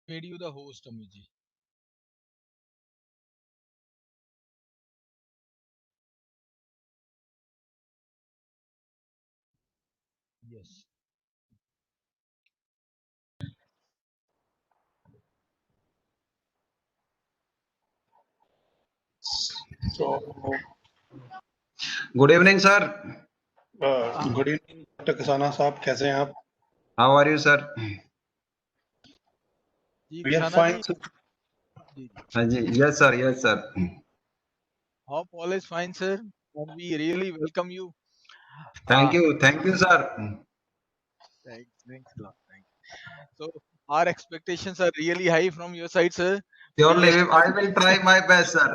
Made you the host, Amuji. Yes. So, Good evening, sir. Good evening doctor Kasana साहब, कैसे हैं आप? How are you, sir? जी We are किसाना fine. जी जी Yes, sir. Yes, sir. hope all is fine, sir, and we really welcome you. Thank uh you. Thank you, sir. thanks a lot. Thanks. So our expectations are really high from your side, sir. We Surely, just I will try my best, sir.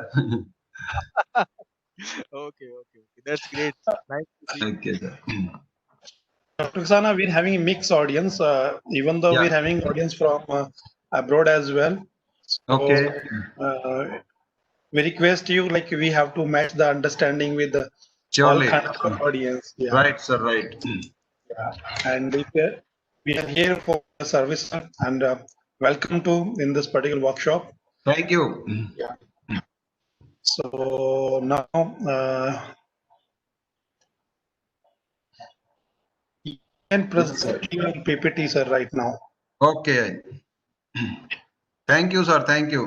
okay, that's great. Nice to see. Okay, sir. Dr. Kasana, we're having a mixed audience, even though we're Yeah. having audience from abroad as well. So, Okay. uh, we request you, like, we have to match the understanding with the all Surely. kind of audience. Yeah. Right, sir. Right. Yeah. And we are here for the service, and welcome to in this particular workshop. Thank you. Yeah. So now, you can Yes, sir. present your PPT, sir, right now. Okay. Thank you, sir. Thank you.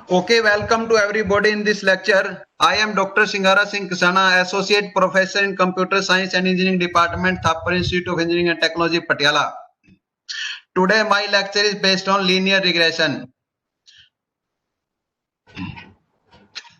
Okay, welcome to everybody in this lecture. I am Dr. Singara Singh Kisana, Associate Professor in Computer Science and Engineering Department, Thapar Institute of Engineering and Technology, Patiala. Today, my lecture is based on linear regression.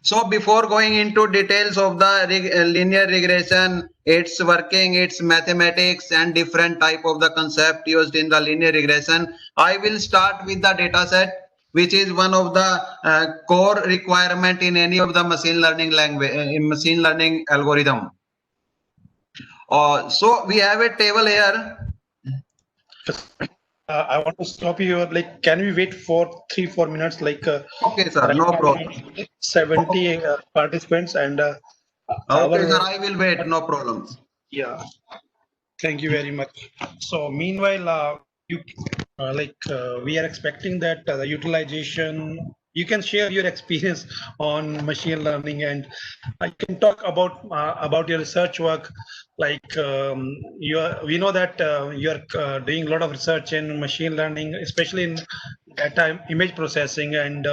So before going into details of the linear regression, its working, its mathematics and different type of the concept used in the linear regression, I will start with the data set, which is one of the core requirement in any of the machine learning language, in machine learning algorithm. So we have a table here. I want to stop you. Like, can we wait for 3-4 minutes? Like, Okay, sir, right no now, problem. 70 participants, and Okay, sir, our I will wait, no problem. yeah. Thank you very much. So, meanwhile, we are expecting that the utilization. You can share your experience on machine learning, and I can talk about your research work. Like, we know that you are doing a lot of research in machine learning, especially in data image processing and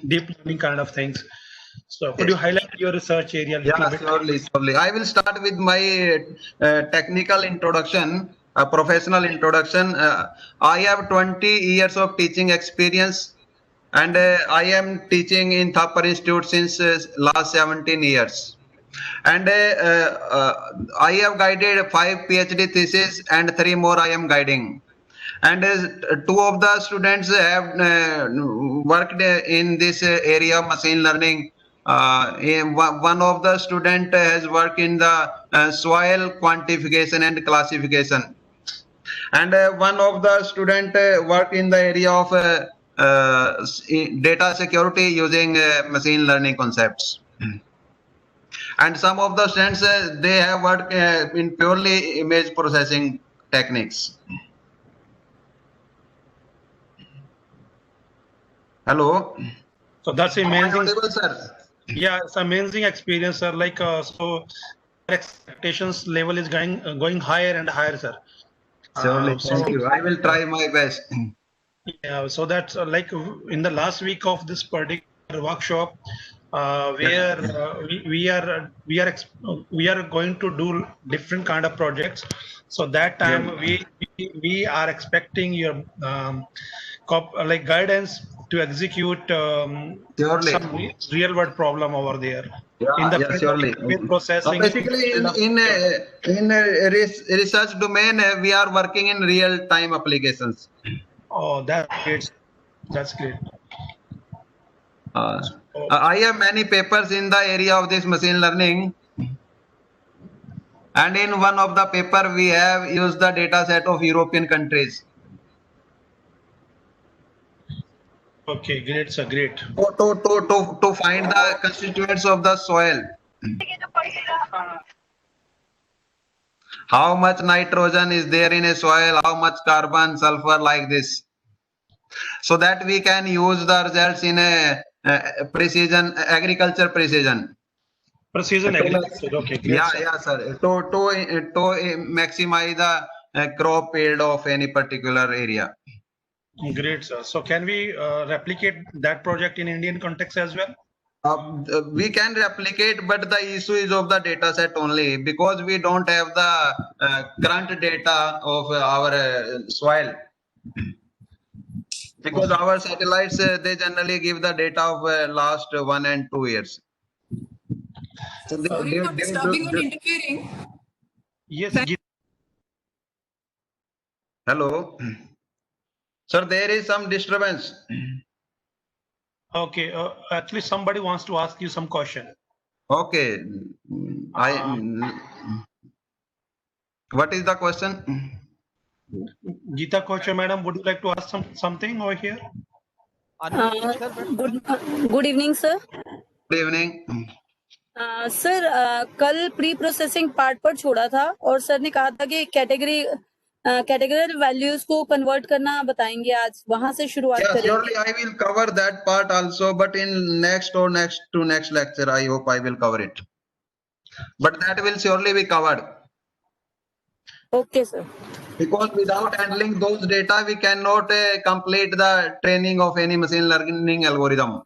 deep learning kind of things. So, could you highlight your research area a little Yeah, bit? surely. I will start with my technical introduction, professional introduction. I have 20 years of teaching experience, and I am teaching in Thapar Institute since last 17 years. And I have guided 5 PhD theses and 3 more I am guiding. And two of the students have worked in this area of machine learning. One of the student has worked in the soil quantification and classification, and one of the student work in the area of data security using machine learning concepts. And some of the students they have worked in purely image processing techniques. Hello. So that's Am I amazing. audible, sir? Yeah, it's amazing experience, sir. Like, so expectations level is going higher and higher, sir. Surely, So thank you. I will try my best. yeah, so that's like in the last week of this particular workshop, Yeah. where we are going to do different kind of projects. So that Yeah. time we are expecting your like guidance to execute Surely. some real world problem over there in the Yeah, field of surely. image processing, in the Basically, field of research domain, we are working in real time applications. oh, that's great. That's great. Uh, So, I have many papers in the area of this machine learning, And in one of the paper, we have used the data set of European countries. Okay, great, sir. Great. To find the constituents of the soil. How much nitrogen is there in a soil, how much carbon, sulfur, like this. So that we can use the results in a precision, agriculture precision. Precision agriculture. Okay, great, Yeah, sir. yeah, sir. To maximize the crop yield of any particular area. Great, sir. So can we replicate that project in Indian context as well? We can replicate, but the issue is of the data set only, because we don't have the current data of our soil. Because our satellites, they generally give the data of last 1 and 2 years. So Sorry for disturbing and interfering. Yes. Hello. Sir, there is some disturbance. Okay. Actually, somebody wants to ask you some question. Okay. What is the question? Geeta Kocher, madam, would you like to ask something over here? Unmute, sir, but good evening sir. Good evening. Sir कल pre processing part पर छोड़ा था और sir ने कहा था कि category values को कन्वर्ट करना बताएंगे आज, वहां से शुरुआत Yeah, करेंगे. surely I will cover that part also, but in next lecture, I hope I will cover it. But that will surely be covered. Okay sir. Because without handling those data, we cannot complete the training of any machine learning algorithm.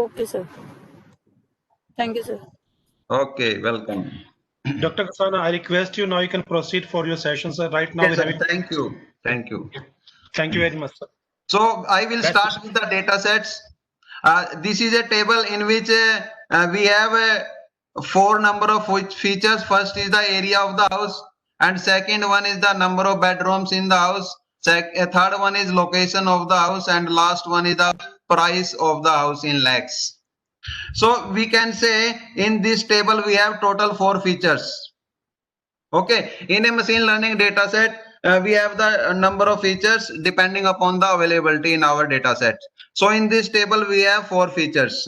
Okay sir. Thank you sir. Okay, welcome. Dr. Kasana, I request you now you can proceed for your session, sir. Right now, Yes, sir. Thank you. Thank you. Thank you very much, sir. So I will start with the data sets. This is a table in which we have 4 number of features. First is the area of the house, and second one is the number of bedrooms in the house. Third one is location of the house, and last one is the price of the house in lakhs. So we can say in this table we have total 4 features. Okay, in a machine learning data set, we have the number of features depending upon the availability in our data set. So in this table we have 4 features,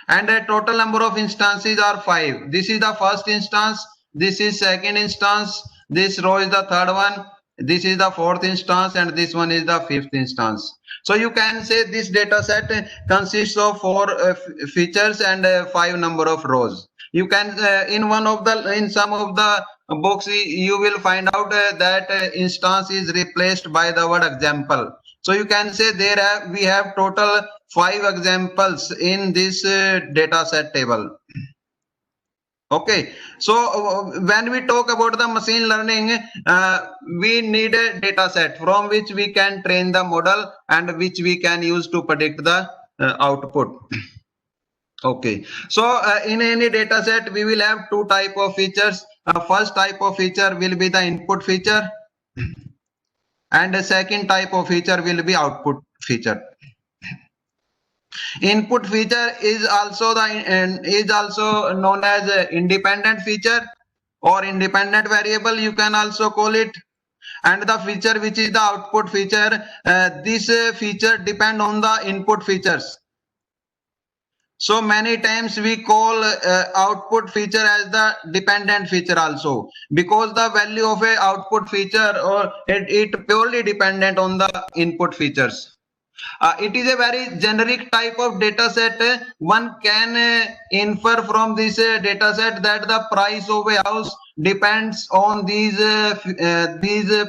and the total number of instances are 5. This is the first instance, this is second instance, this row is the third one, this is the fourth instance, and this one is the fifth instance. So you can say this data set consists of 4 features and 5 number of rows. You can in some of the books you will find out that instance is replaced by the word example. So you can say we have total 5 examples in this data set table. Okay, so when we talk about the machine learning, we need a data set from which we can train the model and which we can use to predict the output. Okay, so in any data set we will have 2 type of features. First type of feature will be the input feature, and the second type of feature will be output feature. Input feature is also known as a independent feature or independent variable, you can also call it. And the feature which is the output feature, this feature depend on the input features. So many times we call output feature as the dependent feature also, because the value of a output feature or it purely dependent on the input features. It is a very generic type of data set. One can infer from this data set that the price of a house depends on these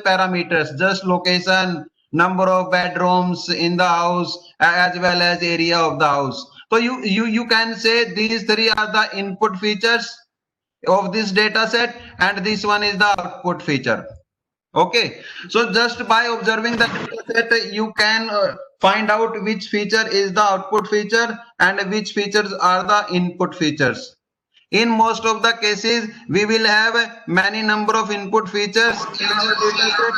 parameters, just location, number of bedrooms in the house, as well as area of the house. So you can say these 3 are the input features of this data set, and this one is the output feature. Okay, so just by observing the data set, you can find out which feature is the output feature and which features are the input features. In most of the cases, we will have many number of input features in our data set.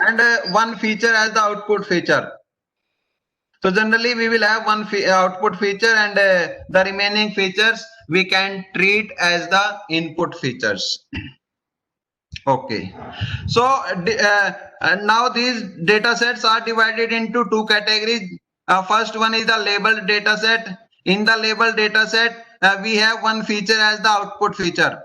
And one feature as the output feature. So generally we will have one output feature, and the remaining features we can treat as the input features. Okay. So now these data sets are divided into two categories. First one is the labeled data set. In the labeled data set, we have one feature as the output feature.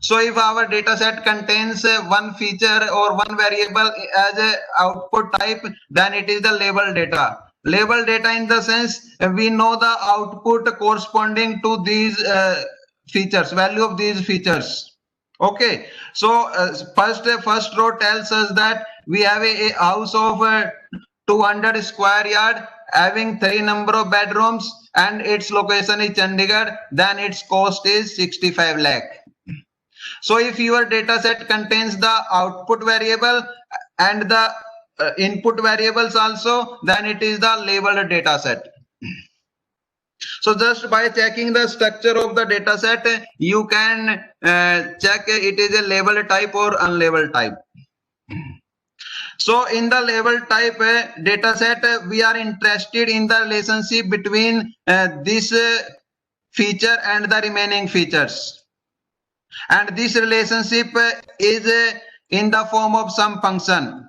So if our data set contains one feature or one variable as a output type, then it is the labeled data. Labeled data in the sense we know the output corresponding to these features, value of these features. Okay, so first row tells us that we have a house of 200 square yard having 3 number of bedrooms and its location is Chandigarh, then its cost is 65 lakh. So if your data set contains the output variable and the input variables also, then it is the labeled data set. So just by checking the structure of the data set, you can check it is a labeled type or unlabeled type. So in the labeled type data set, we are interested in the relationship between this feature and the remaining features. And this relationship is in the form of some function.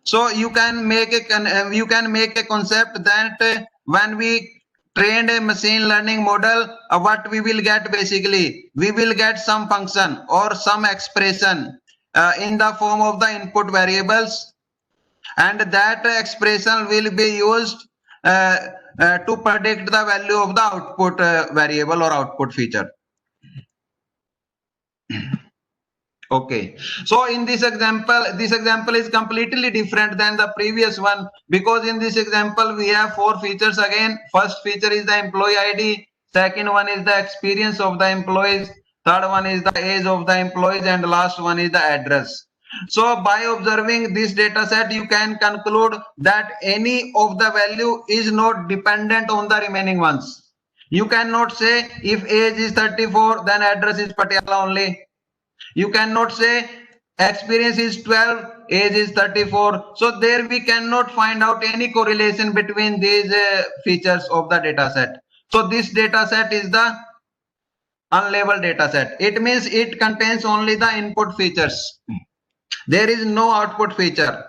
So you can make a concept that when we trained a machine learning model, what we will get basically, we will get some function or some expression in the form of the input variables, and that expression will be used to predict the value of the output variable or output feature. Okay, so in this example is completely different than the previous one, because in this example we have 4 features again. First feature is the employee ID, second one is the experience of the employees, third one is the age of the employees, and last one is the address. So by observing this data set, you can conclude that any of the value is not dependent on the remaining ones. You cannot say if age is 34, then address is Patiala only. You cannot say experience is 12, age is 34. So there we cannot find out any correlation between these features of the data set. So this data set is the unlabeled data set. It means it contains only the input features. There is no output feature.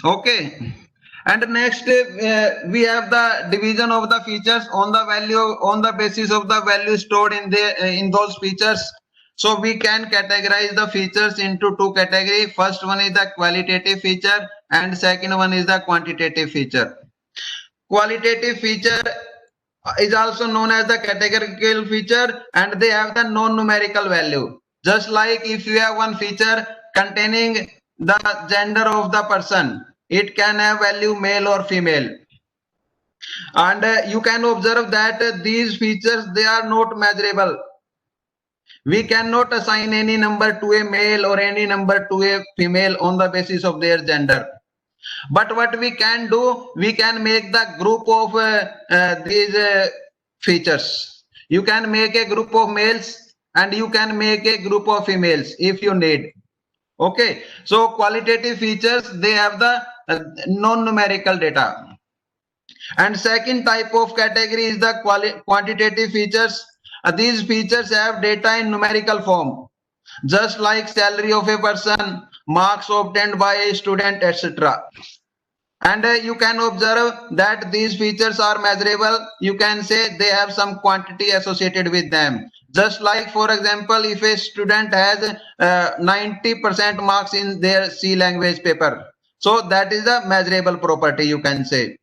Okay. And next we have the division of the features on the value, on the basis of the value stored in those features. So we can categorize the features into 2 categories. First one is the qualitative feature and second one is the quantitative feature. Qualitative feature is also known as the categorical feature, and they have the non-numerical value. Just like if you have one feature containing the gender of the person, it can have value male or female, and you can observe that these features, they are not measurable. We cannot assign any number to a male or any number to a female on the basis of their gender. But what we can do, we can make the group of these features. You can make a group of males and you can make a group of females if you need. Okay, so qualitative features, they have the non-numerical data. And second type of category is the quantitative features. These features have data in numerical form, just like salary of a person, marks obtained by a student, etc. And you can observe that these features are measurable. You can say they have some quantity associated with them. Just like, for example, if a student has 90% marks in their C language paper, so that is a measurable property, you can say.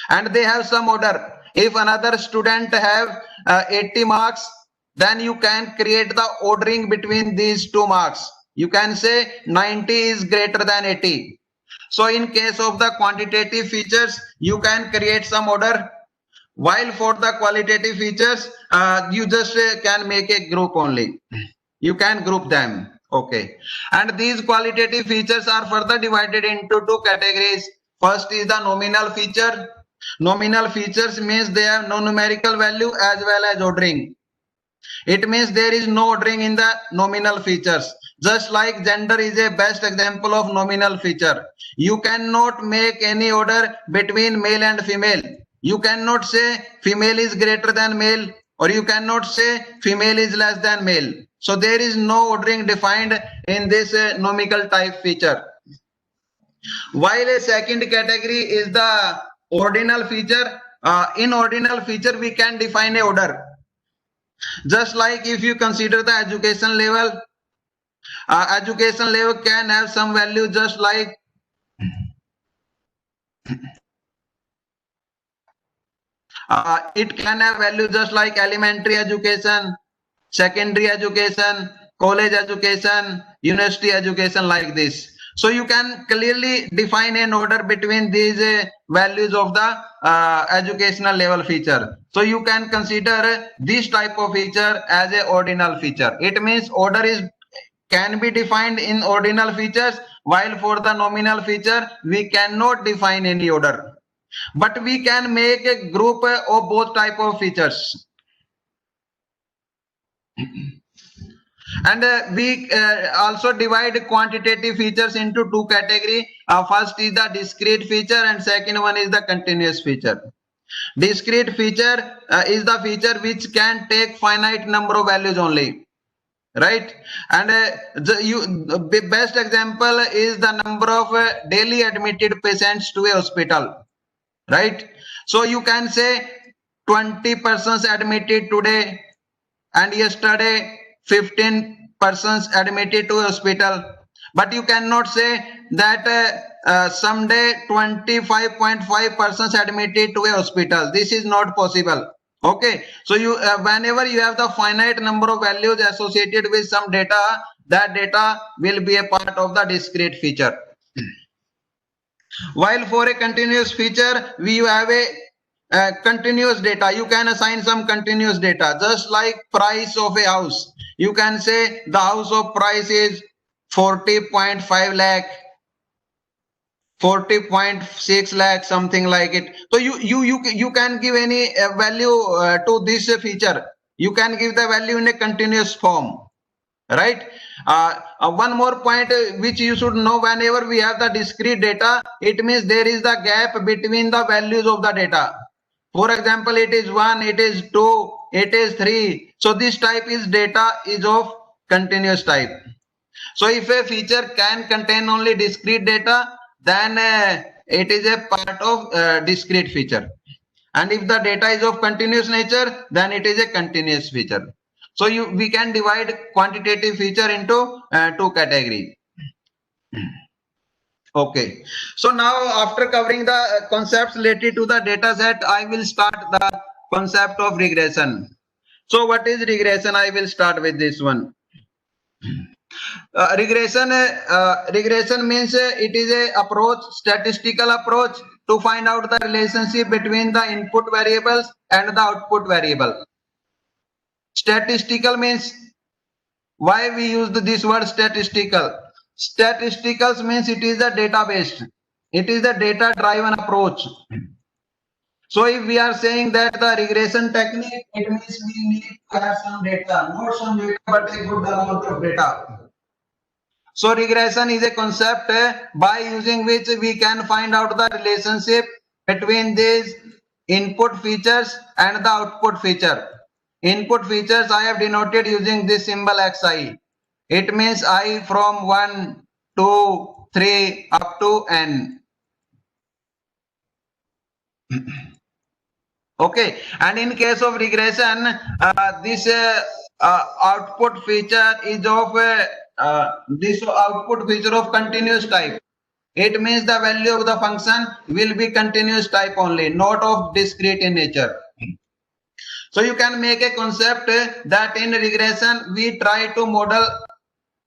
And they have some order. If another student have 80 marks, then you can create the ordering between these 2 marks. You can say 90 is greater than 80. So in case of the quantitative features, you can create some order, while for the qualitative features, you just can make a group only. You can group them. Okay. And these qualitative features are further divided into 2 categories. First is the nominal feature. Nominal features means they have no numerical value as well as ordering. It means there is no ordering in the nominal features. Just like gender is a best example of nominal feature. You cannot make any order between male and female. You cannot say female is greater than male, or you cannot say female is less than male. So there is no ordering defined in this nomical type feature. While a second category is the ordinal feature, in ordinal feature we can define a order. Just like if you consider the education level, education level can have some value, just like it can have value just like elementary education, secondary education, college education, university education, like this. So you can clearly define an order between these values of the educational level feature. So you can consider this type of feature as a ordinal feature. It means order can be defined in ordinal features, while for the nominal feature we cannot define any order, but we can make a group of both type of features. And we also divide quantitative features into two categories. First is the discrete feature and second one is the continuous feature. Discrete feature is the feature which can take finite number of values only, right? And the best example is the number of daily admitted patients to a hospital, right? So you can say 20 persons admitted today, and yesterday 15 persons admitted to a hospital, but you cannot say that someday 25.5 persons admitted to a hospital. This is not possible. Okay, so you whenever you have the finite number of values associated with some data, that data will be a part of the discrete feature. While for a continuous feature we have a continuous data. You can assign some continuous data, just like price of a house. You can say the house of price is 40.5 lakh, 40.6 lakh, something like it. So you can give any value to this feature. You can give the value in a continuous form, right? One more point which you should know: whenever we have the discrete data, it means there is the gap between the values of the data. For example, it is 1, it is 2, it is 3. So this type is data is of continuous type. So if a feature can contain only discrete data, then it is a part of discrete feature. And if the data is of continuous nature, then it is a continuous feature. So we can divide quantitative feature into two categories. Okay, so now after covering the concepts related to the data set, I will start the concept of regression. So what is regression? I will start with this one. Regression means it is a approach, statistical approach, to find out the relationship between the input variables and the output variable. Statistical means, why we use this word statistical? Statisticals means it is a data based. It is a data driven approach. So if we are saying that the regression technique, it means we need to have some data, not some data, but a good amount of data. So regression is a concept by using which we can find out the relationship between these input features and the output feature. Input features I have denoted using this symbol xi. It means I from 1, 2, 3 up to n. Okay, and in case of regression, this output feature is of this output feature of continuous type. It means the value of the function will be continuous type only, not of discrete in nature. So you can make a concept that in regression we try to model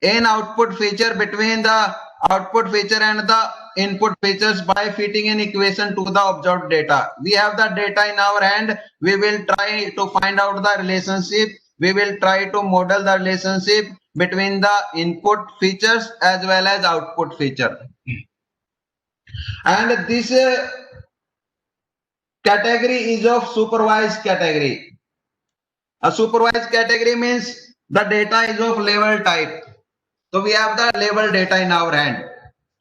an output feature between the output feature and the input features by fitting an equation to the observed data. We have the data in our hand. We will try to find out the relationship. We will try to model the relationship between the input features as well as output feature. And this category is of supervised category. A supervised category means the data is of level type. So we have the label data in our hand.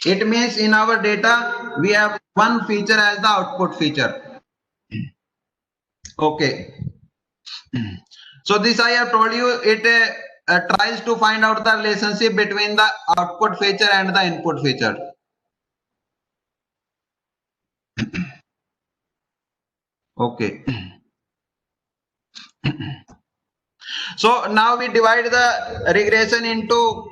It means in our data, we have one feature as the output feature. Okay. So this I have told you, it tries to find out the relationship between the output feature and the input feature. Okay. So now we divide the regression into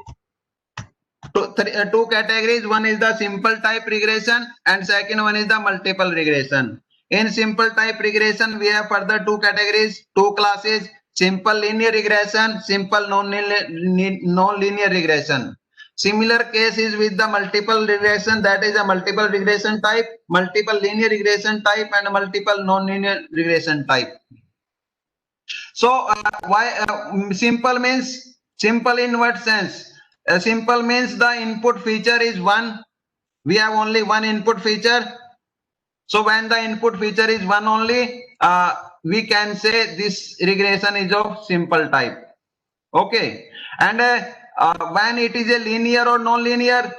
two categories. One is the simple type regression and second one is the multiple regression. In simple type regression, we have further two categories, two classes: simple linear regression, simple non-linear regression. Similar case is with the multiple regression, that is a multiple regression type, multiple linear regression type, and multiple non-linear regression type. So why simple means simple in what sense? Simple means the input feature is one. We have only one input feature. So when the input feature is one only, we can say this regression is of simple type. Okay. And when it is a linear or non-linear,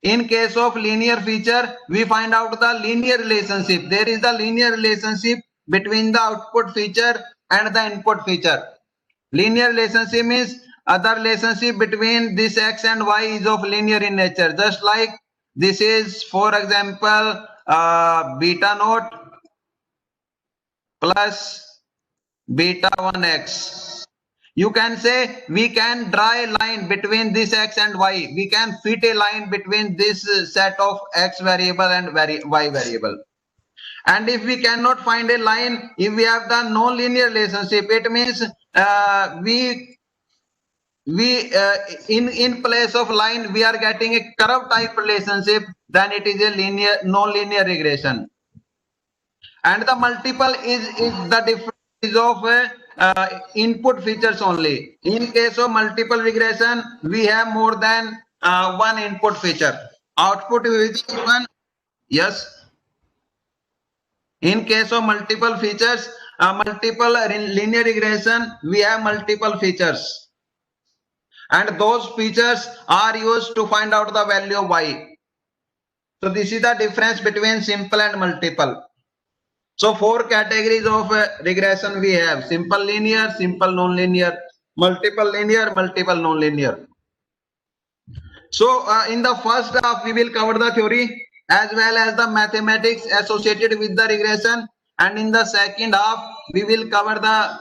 in case of linear feature, we find out the linear relationship. There is the linear relationship between the output feature and the input feature. Linear relationship means the relationship between this x and y is of linear in nature. Just like this is, for example, beta naught plus beta 1x. You can say we can draw a line between this x and y. We can fit a line between this set of x variable and y variable. And if we cannot find a line, if we have the non-linear relationship, it means in place of line we are getting a curve type relationship, then it is a linear non-linear regression. And the multiple is the difference of input features only. In case of multiple regression, we have more than one input feature. Output is one. Yes. In case of multiple features, multiple linear regression, we have multiple features. And those features are used to find out the value of y. So this is the difference between simple and multiple. So four categories of regression we have: simple linear, simple non-linear, multiple linear, multiple non-linear. So in the first half, we will cover the theory as well as the mathematics associated with the regression. And in the second half, we will cover the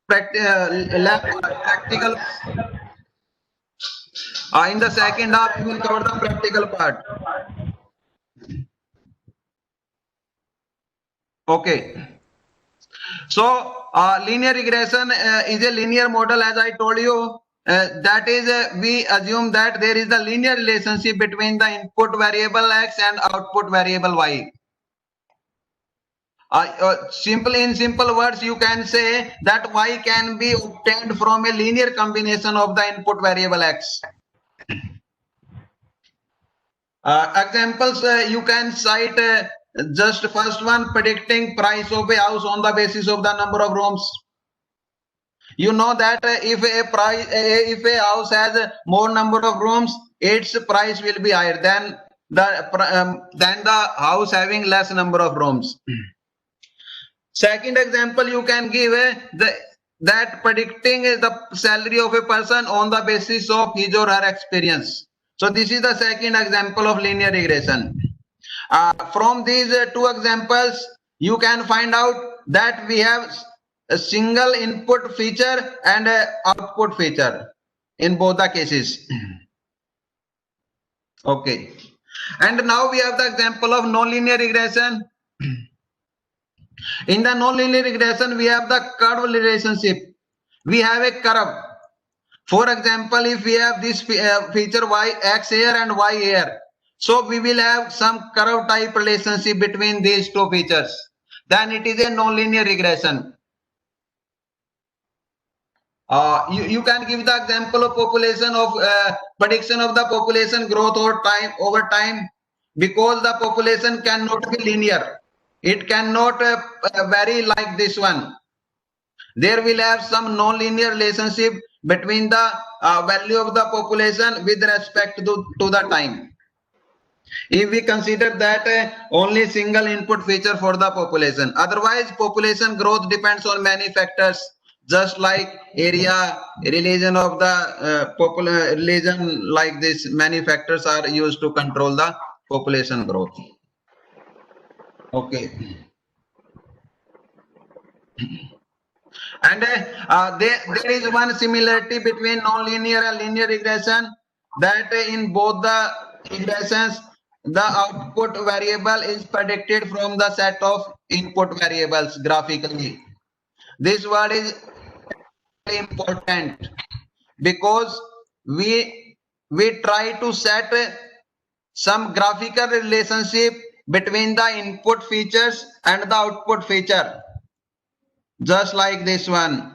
practical. In the second half, we will cover the practical part. Okay. So linear regression is a linear model, as I told you. That is, we assume that there is the linear relationship between the input variable x and output variable y. In simple words, you can say that y can be obtained from a linear combination of the input variable x. Examples you can cite. Just first one, predicting price of a house on the basis of the number of rooms. You know that if a house has more number of rooms, its price will be higher than the house having less number of rooms. Second example you can give that predicting the salary of a person on the basis of his or her experience. So this is the second example of linear regression. From these two examples, you can find out that we have a single input feature and an output feature in both the cases. Okay. And now we have the example of nonlinear regression. In the nonlinear regression, we have the curve relationship. We have a curve. For example, if we have this feature y, x here and y here, so we will have some curve type relationship between these two features. Then it is a nonlinear regression. You can give the example of population of prediction of the population growth over time, because the population cannot be linear. It cannot vary like this one. There will have some non-linear relationship between the value of the population with respect to the time. If we consider that only single input feature for the population, otherwise population growth depends on many factors, just like area, religion of the religion, like this, many factors are used to control the population growth. Okay. And there is one similarity between nonlinear and linear regression, that in both the regressions, the output variable is predicted from the set of input variables graphically. This word is important because we try to set some graphical relationship between the input features and the output feature, just like this one.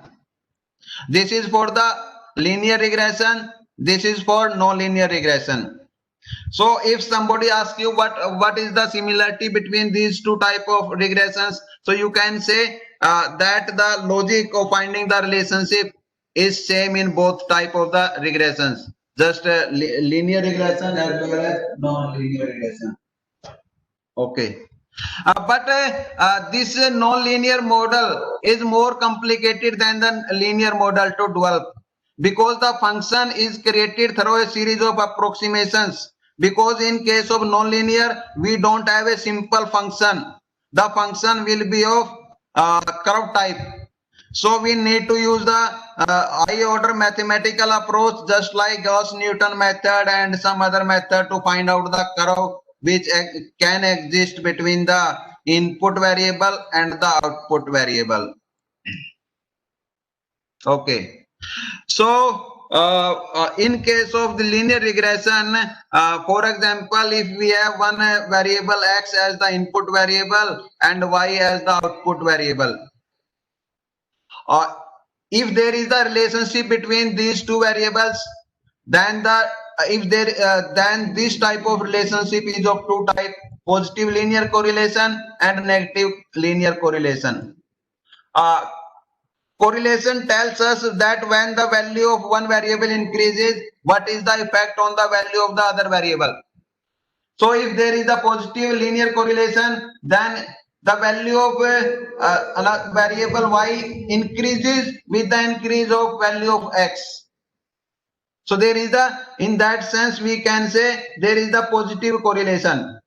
This is for the linear regression, this is for nonlinear regression. So if somebody asks you what is the similarity between these two type of regressions, so you can say that the logic of finding the relationship is same in both type of the regressions, just linear regression as well as non-linear regression. Okay. But this non-linear model is more complicated than the linear model to develop, because the function is created through a series of approximations. Because in case of non-linear, we don't have a simple function. The function will be of curve type. So we need to use the high order mathematical approach, just like Gauss-Newton method and some other method, to find out the curve which can exist between the input variable and the output variable. Okay. So in case of the linear regression, for example, if we have one variable x as the input variable and y as the output variable, if there is a relationship between these two variables, then then this type of relationship is of two types: positive linear correlation and negative linear correlation. Correlation tells us that when the value of one variable increases, what is the effect on the value of the other variable. So if there is a positive linear correlation, then the value of variable y increases with the increase of value of x. So there is in that sense we can say there is the positive correlation.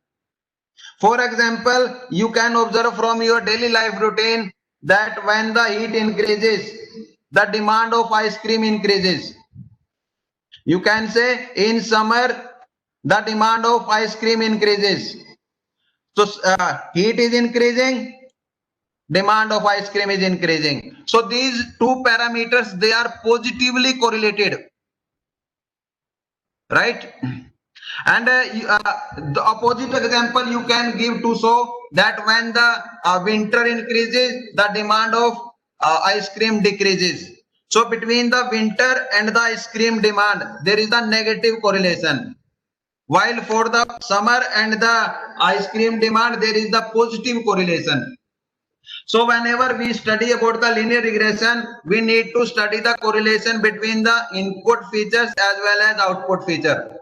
For example, you can observe from your daily life routine that when the heat increases, the demand of ice cream increases. You can say in summer, the demand of ice cream increases. So heat is increasing, demand of ice cream is increasing. So these two parameters, they are positively correlated, right? And the opposite example you can give to show that when the winter increases, the demand of ice cream decreases. So between the winter and the ice cream demand, there is a negative correlation. While for the summer and the ice cream demand, there is the positive correlation. So whenever we study about the linear regression, we need to study the correlation between the input features as well as output feature.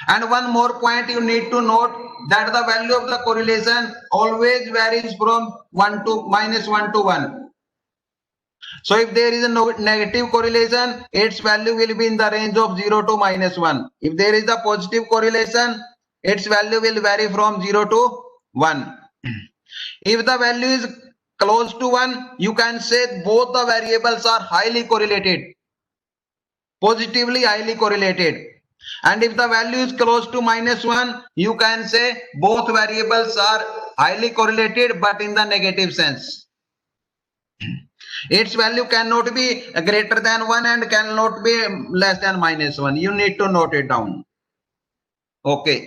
And one more point you need to note, that the value of the correlation always varies from -1 to 1. So if there is a negative correlation, its value will be in the range of 0 to -1. If there is a positive correlation, its value will vary from 0 to 1. If the value is close to 1, you can say both the variables are highly correlated, positively highly correlated. And if the value is close to -1, you can say both variables are highly correlated, but in the negative sense. Its value cannot be greater than 1 and cannot be less than -1. You need to note it down. Okay.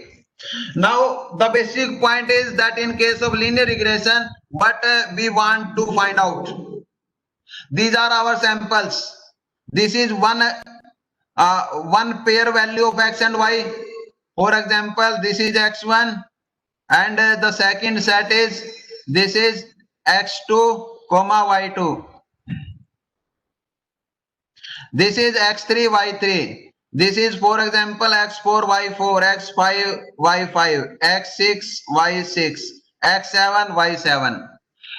Now the basic point is that in case of linear regression, what we want to find out. These are our samples. This is one pair value of x and y. For example, this is x1, and the second set is this is x2, y2. This is x3, y3. This is, for example, x4, y4, x5, y5, x6, y6, x7, y7.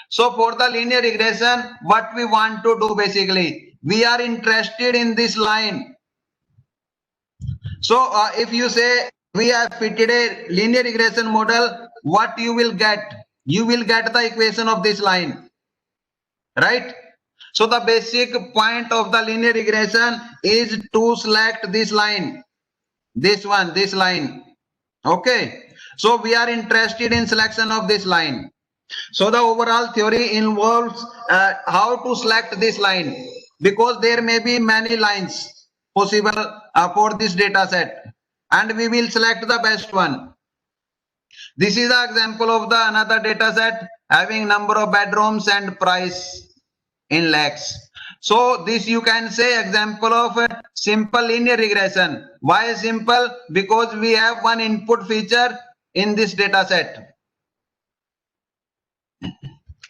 So for the linear regression, what we want to do basically, we are interested in this line. So if you say we have fitted a linear regression model, what you will get? You will get the equation of this line, right? So the basic point of the linear regression is to select this line, this one, this line. Okay. So we are interested in selection of this line. So the overall theory involves how to select this line, because there may be many lines possible for this data set, and we will select the best one. This is the example of the another data set having number of bedrooms and price in lakhs. So this you can say example of a simple linear regression. Why simple? Because we have one input feature in this data set.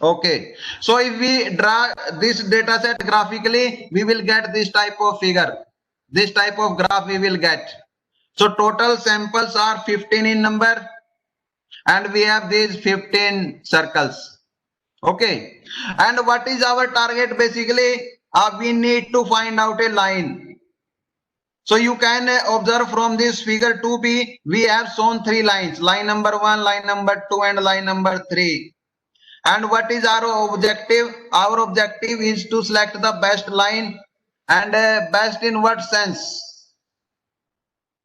Okay, so if we draw this data set graphically, we will get this type of figure. This type of graph we will get. So total samples are 15 in number, and we have these 15 circles. Okay, and what is our target basically? We need to find out a line. So you can observe from this figure 2b, we have shown 3 lines, line number 1, line number 2, and line number 3. And what is our objective? Our objective is to select the best line, and best in what sense?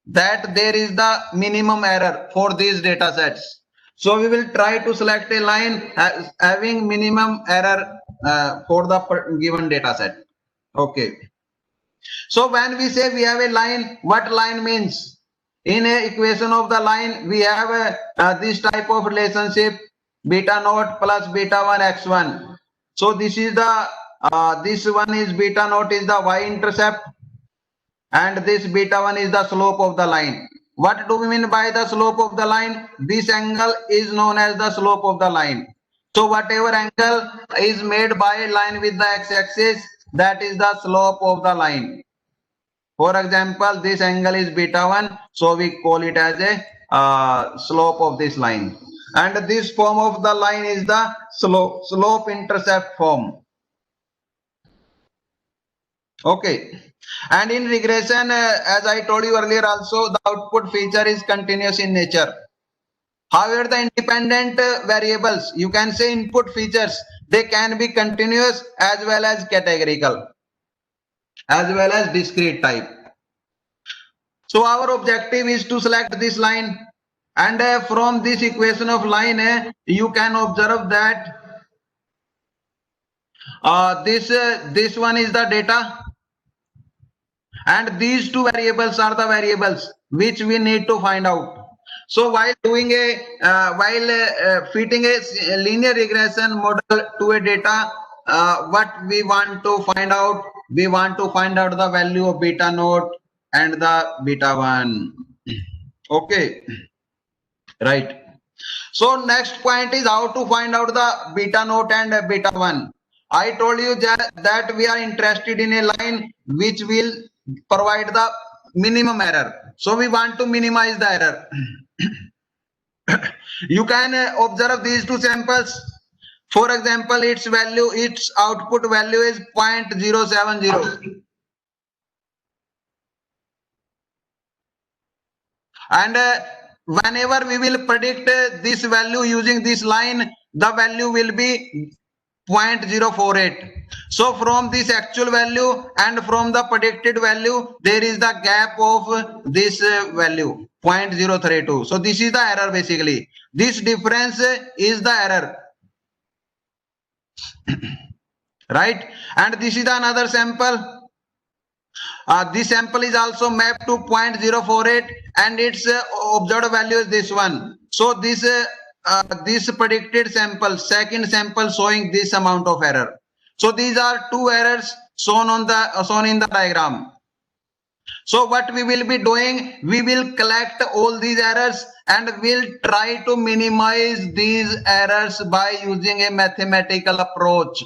That there is the minimum error for these data sets. So we will try to select a line having minimum error for the given data set. Okay. So when we say we have a line, what line means? In a equation of the line, we have this type of relationship, beta naught plus beta 1 x1. So this is the this one is beta naught is the y-intercept, and this beta 1 is the slope of the line. What do we mean by the slope of the line? This angle is known as the slope of the line. So whatever angle is made by a line with the x-axis, that is the slope of the line. For example, this angle is beta 1, so we call it as a slope of this line. And this form of the line is the slope intercept form. Okay. And in regression, as I told you earlier also, the output feature is continuous in nature. However, the independent variables, you can say input features, they can be continuous as well as categorical, as well as discrete type. So our objective is to select this line, and from this equation of line, you can observe that this one is the data, and these two variables are the variables which we need to find out. So while doing fitting a linear regression model to a data, what we want to find out? We want to find out the value of beta naught and the beta 1. Okay, right. So next point is how to find out the beta naught and beta 1. I told you that we are interested in a line which will provide the minimum error. So we want to minimize the error. You can observe these two samples. For example, its output value is 0.070. And whenever we will predict this value using this line, the value will be 0.048. So from this actual value and from the predicted value, there is the gap of this value 0.032. So this is the error basically. This difference is the error. Right? And this is another sample. This sample is also mapped to 0.048, and its observed value is this one. So this predicted sample, second sample showing this amount of error. So these are two errors shown in the diagram. So what we will be doing, we will collect all these errors and we'll try to minimize these errors by using a mathematical approach.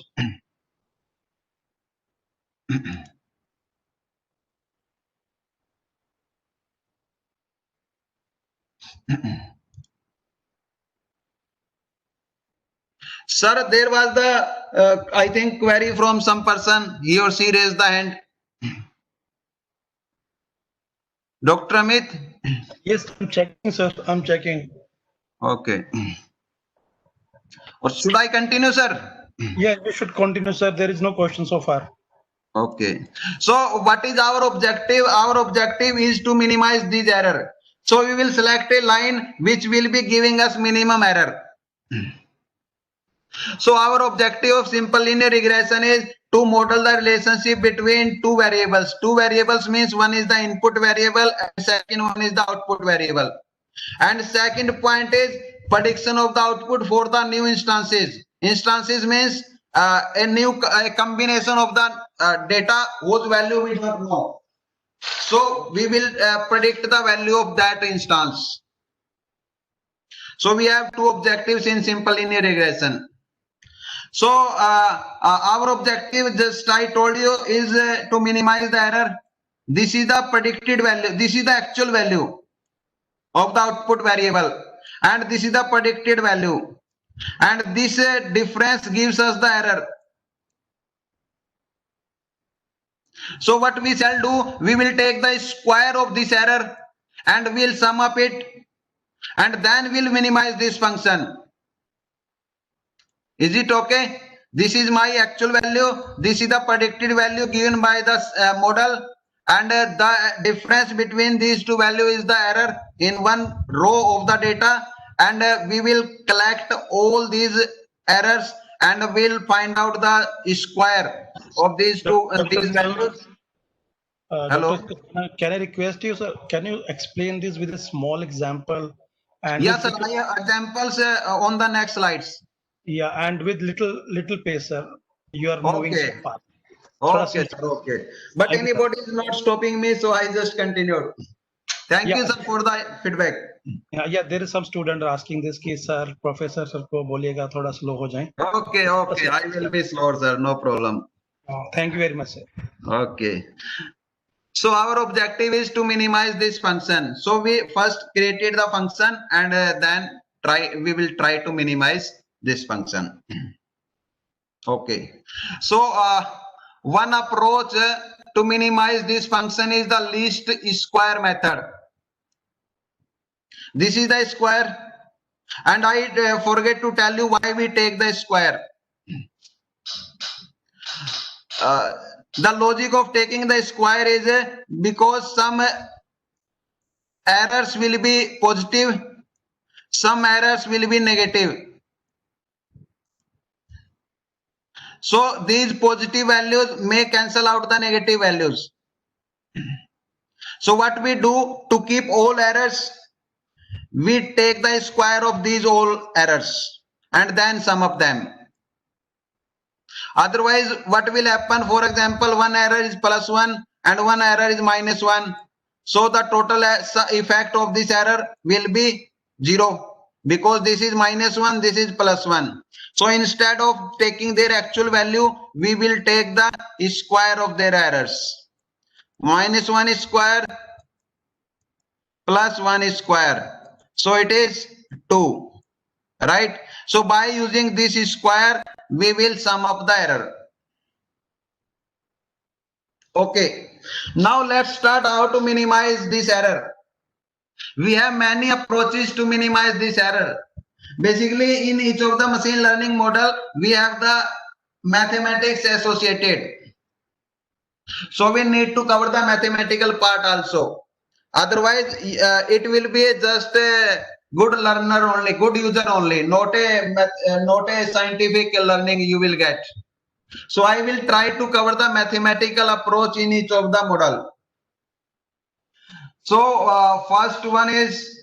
Sir, there was the, I think, query from some person. He or she raised the hand. Dr. Amit? Yes, I'm checking, sir. I'm checking. Okay. Or should I continue, sir? Yeah, you should continue, sir. There is no question so far. Okay. So what is our objective? Our objective is to minimize this error. So we will select a line which will be giving us minimum error. So our objective of simple linear regression is to model the relationship between two variables. Two variables means one is the input variable and second one is the output variable. And second point is prediction of the output for the new instances. Instances means a combination of the data whose value we don't know. So we will predict the value of that instance. So we have two objectives in simple linear regression. So our objective, just I told you, is to minimize the error. This is the predicted value. This is the actual value of the output variable, and this is the predicted value, and this difference gives us the error. So what we shall do, we will take the square of this error and we'll sum up it, and then we'll minimize this function. Is it okay? This is my actual value. This is the predicted value given by the model, and the difference between these two values is the error in one row of the data, and we will collect all these errors and we'll find out the square of these two these values. Hello. Dr. Krishna, can I request you, sir? Can you explain this with a small example? And Yes, sir. I have examples on the next slides. Yeah, and with little pace, sir. You are moving so Okay. fast. Okay, sir, okay. But Thank you, sir. anybody is not stopping me, so I just continued. Thank you, Yeah. sir, for the feedback. Yeah, there is some student asking this कि sir, professor sir को बोलिएगा थोड़ा slow हो जाए. Okay, okay. I will be slow, sir. No problem. Thank you very much, sir. Okay. So our objective is to minimize this function. So we first created the function, and then we will try to minimize this function. Okay. So one approach to minimize this function is the least square method. This is the square, and I forget to tell you why we take the square. The logic of taking the square is because some errors will be positive, some errors will be negative. So these positive values may cancel out the negative values. So what we do to keep all errors, we take the square of these all errors and then sum up them. Otherwise, what will happen? For example, one error is +1 and one error is -1. So the total effect of this error will be 0, because this is -1, this is +1. So instead of taking their actual value, we will take the square of their errors. -1 square plus 1 square. So it is 2, right? So by using this square, we will sum up the error. Okay. Now let's start how to minimize this error. We have many approaches to minimize this error. Basically, in each of the machine learning model, we have the mathematics associated. So we need to cover the mathematical part also. Otherwise, it will be just a good learner only, good user only, not a scientific learning you will get. So I will try to cover the mathematical approach in each of the model. So first one is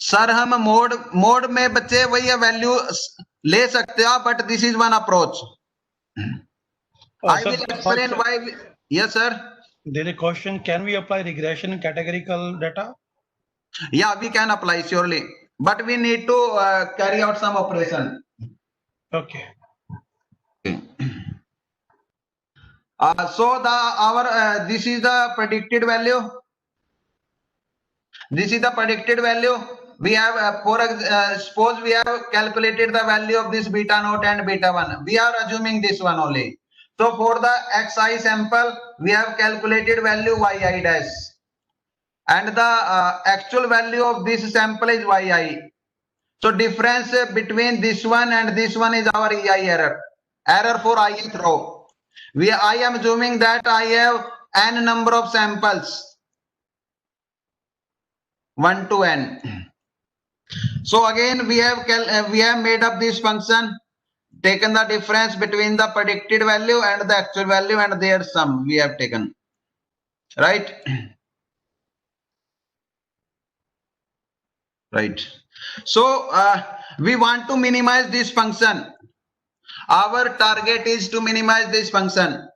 sir हम mode में बच्चे वही value ले सकते हो, but this is one approach. I will explain why. Yes, sir. There is a question: can we apply regression in categorical data? Yeah, we can apply surely, but we need to carry out some operation. Okay. So this is the predicted value. This is the predicted value. We have suppose we have calculated the value of this beta naught and beta 1. We are assuming this one only. So for the xi sample, we have calculated value yi dash, and the actual value of this sample is yi. So difference between this one and this one is our ei error for ith row. I am assuming that I have n number of samples, 1 to n. So again we have made up this function, taken the difference between the predicted value and the actual value and their sum we have taken, right? Right. So we want to minimize this function. Our target is to minimize this function.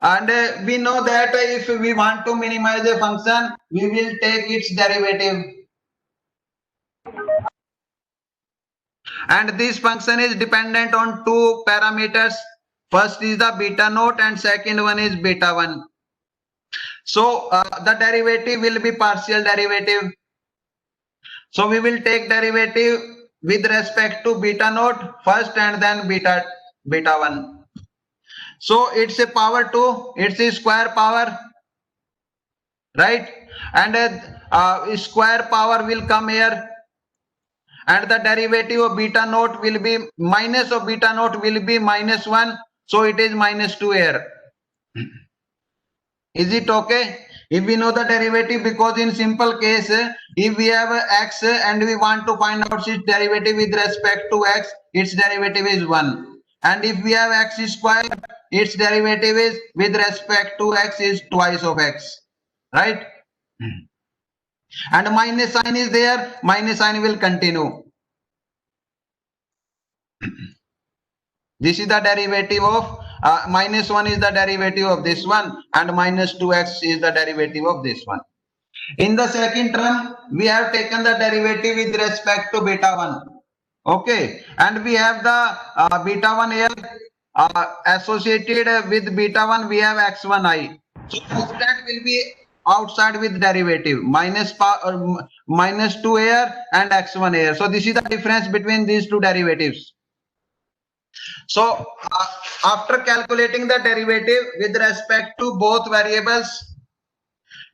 And we know that if we want to minimize a function, we will take its derivative. And this function is dependent on two parameters. First is the beta naught and second one is beta 1. So the derivative will be partial derivative. So we will take derivative with respect to beta naught first and then beta 1. So it's a power 2, it's a square power, right? And square power will come here, and the derivative of beta naught will be minus of beta naught will be minus 1, so it is minus 2 here. Is it okay? If we know the derivative, because in simple case, if we have x and we want to find out its derivative with respect to x, its derivative is 1. And if we have x square, its derivative is with respect to x is twice of x, right? And minus sign is there, minus sign will continue. This is the derivative of minus 1 is the derivative of this one, and minus 2x is the derivative of this one. In the second term, we have taken the derivative with respect to beta 1. Okay, and we have the beta 1 here associated with beta 1, we have x1i. So that will be outside with derivative, minus 2 here and x1 here. So this is the difference between these two derivatives. So after calculating the derivative with respect to both variables,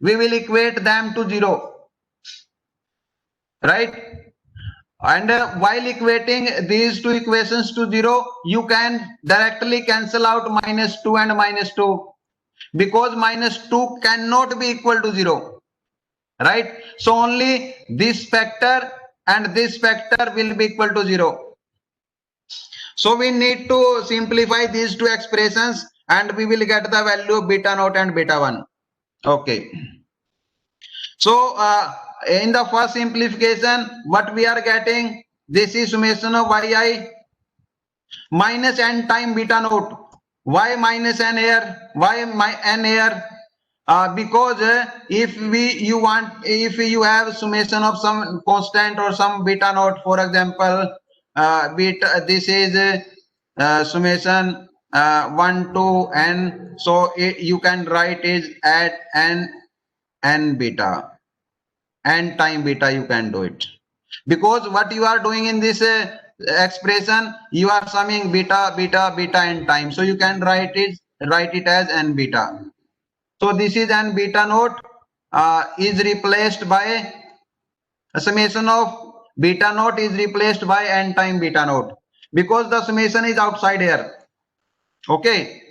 we will equate them to 0, right? And while equating these two equations to 0, you can directly cancel out minus 2 and minus 2, because minus 2 cannot be equal to 0, right? So only this factor and this factor will be equal to 0. So we need to simplify these two expressions and we will get the value of beta naught and beta 1. Okay. So in the first simplification, what we are getting, this is summation of yi minus n time beta naught. Why minus n here? Why n here? Because if you have summation of some constant or some beta naught, for example, beta, this is summation 1 to n, so you can write is at n beta, n time beta, you can do it, because what you are doing in this expression, you are summing beta n time, so you can write it as n beta. So this is n beta naught is replaced by a summation of beta naught is replaced by n time beta naught, because the summation is outside here. Okay,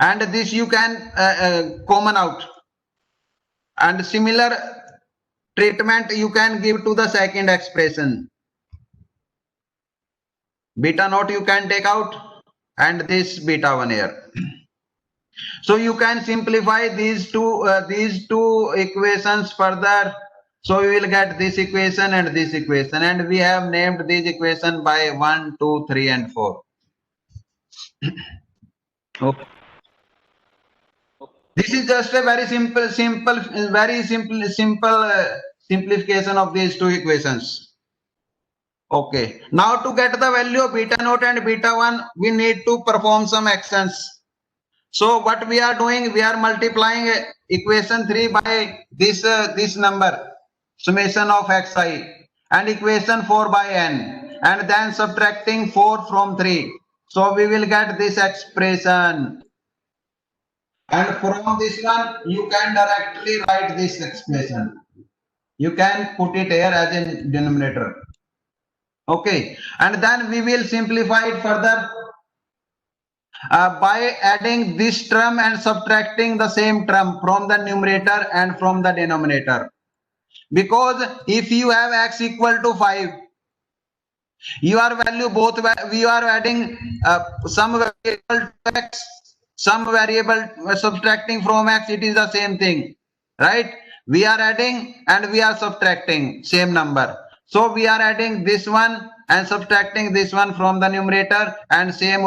and this you can common out, and similar treatment you can give to the second expression. Beta naught you can take out and this beta 1 here. So you can simplify these two equations further. So we will get this equation and this equation, and we have named this equation by 1, 2, 3, and 4. Okay. This is just a very simple simplification of these two equations. Okay. Now to get the value of beta naught and beta 1, we need to perform some actions. So what we are doing, we are multiplying equation 3 by this number, summation of xi, and equation 4 by n, and then subtracting 4 from 3. So we will get this expression. And from this one, you can directly write this expression. You can put it here as a denominator. Okay. And then we will simplify it further by adding this term and subtracting the same term from the numerator and from the denominator. Because if you have x equal to 5, your value both, we are adding some variable to x, some variable subtracting from x, it is the same thing, right? We are adding and we are subtracting same number. So we are adding this one and subtracting this one from the numerator, and same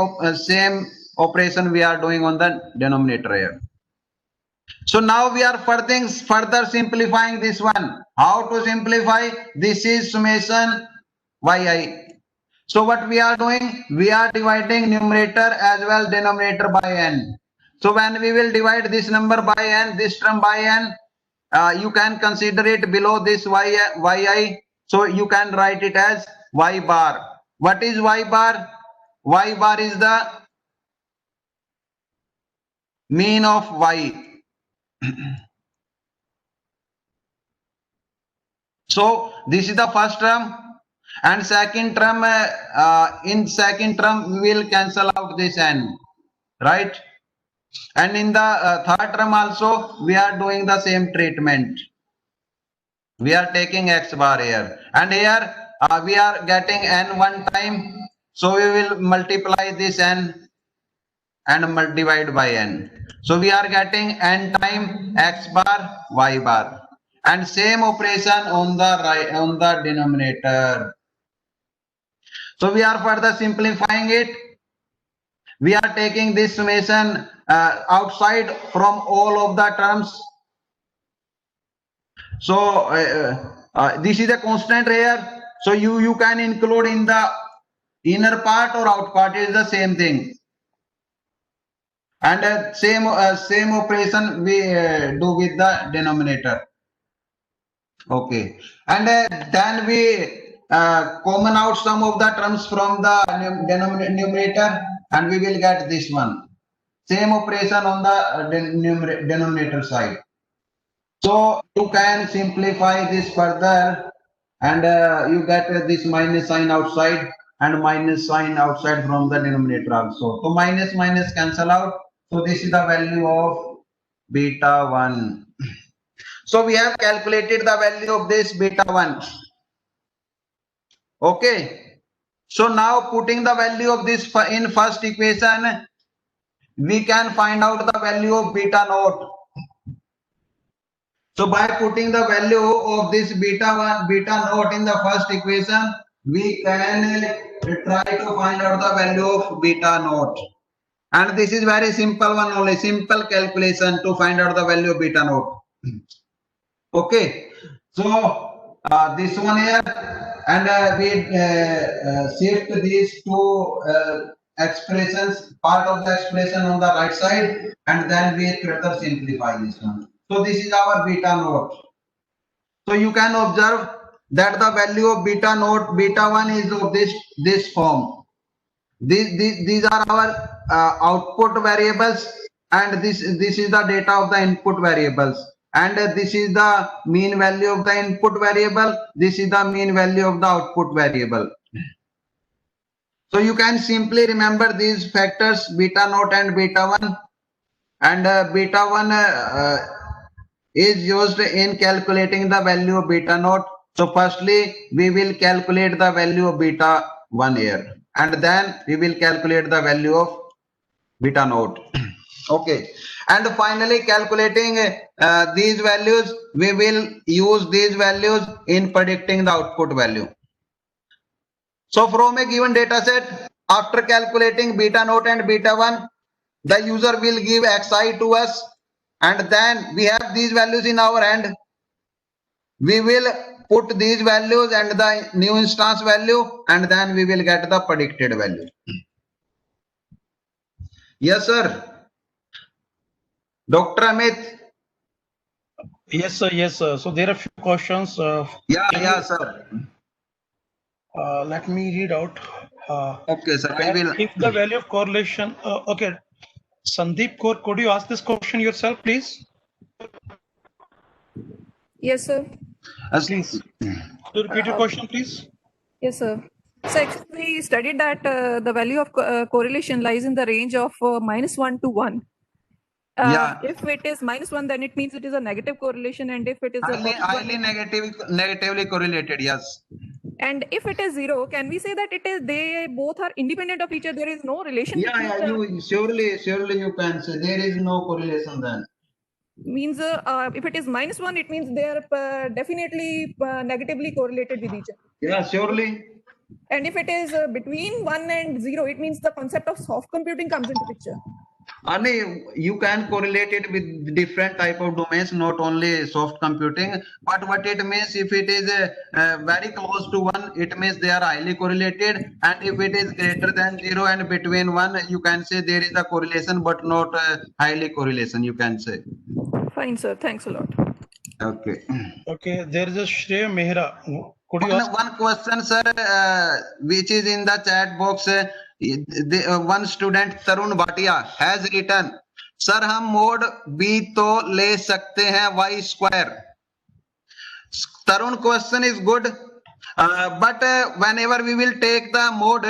operation we are doing on the denominator here. So now we are further simplifying this one. How to simplify? This is summation yi. So what we are doing? We are dividing numerator as well denominator by n. So when we will divide this number by n, this term by n, you can consider it below this yi. So you can write it as y bar. What is y bar? Y bar is the mean of y. So this is the first term, and second term, in second term we will cancel out this n, right? And in the third term also we are doing the same treatment. We are taking x bar here, and here we are getting n one time, so we will multiply this n and divide by n. So we are getting n time x bar y bar, and same operation on the right, on the denominator. So we are further simplifying it. We are taking this summation outside from all of the terms. So this is a constant here. So you can include in the inner part or out part, is the same thing. And same operation we do with the denominator. Okay. And then we common out some of the terms from the numerator, and we will get this one. Same operation on the denominator side. So you can simplify this further, and you get this minus sign outside and minus sign outside from the denominator also. So minus minus cancel out. So this is the value of beta 1. So we have calculated the value of this beta 1. Okay. So now putting the value of this in first equation, we can find out the value of beta naught. So by putting the value of this beta naught in the first equation, we can try to find out the value of beta naught. And this is very simple one only, simple calculation to find out the value of beta naught. Okay. So this one here, and we shift these two expressions, part of the expression on the right side, and then we further simplify this one. So this is our beta naught. So you can observe that the value of beta naught, beta 1 is of this form. These are our output variables, and this is the data of the input variables, and this is the mean value of the input variable, this is the mean value of the output variable. So you can simply remember these factors, beta naught and beta 1, and beta 1 is used in calculating the value of beta naught. So firstly we will calculate the value of beta 1 here, and then we will calculate the value of beta naught. Okay. And finally calculating these values, we will use these values in predicting the output value. So from a given data set, after calculating beta naught and beta 1, the user will give xi to us, and then we have these values in our hand. We will put these values and the new instance value, and then we will get the predicted value. Yes, sir. Dr. Amit. Yes, sir. Yes, sir. So there are a few questions. Yeah, sir. Let me read out. Okay, sir. I will. If the value of correlation, okay. Sandeep Kaur, could you ask this question yourself, please? Yes, sir. Please. Could you repeat your question, please? Yes, sir. So actually, we studied that the value of correlation lies in the range of -1 to 1. Yeah. If it is -1, then it means it is a negative correlation, and if it is a positive Highly negatively correlated. Yes. and if it is 0, can we say that it is they both are independent of each other? There is no relation. Yeah. You surely you can say there is no correlation then. Means if it is -1, it means they are definitely negatively correlated with each other. Yeah, surely. And if it is between 1 and 0, it means the concept of soft computing comes into picture. You can correlate it with different type of domains, not only soft computing. But what it means, if it is very close to 1, it means they are highly correlated. And if it is greater than 0 and between 1, you can say there is a correlation, but not highly correlation, you can say. Fine, sir. Thanks a lot. Okay. Okay, there is a Shreya Mehra. Could you ask? One question, sir, which is in the chat box. One student Tarun Bhatia has written, sir, हम mod b तो ले सकते हैं y square. Tarun, question is good, but whenever we will take the mod,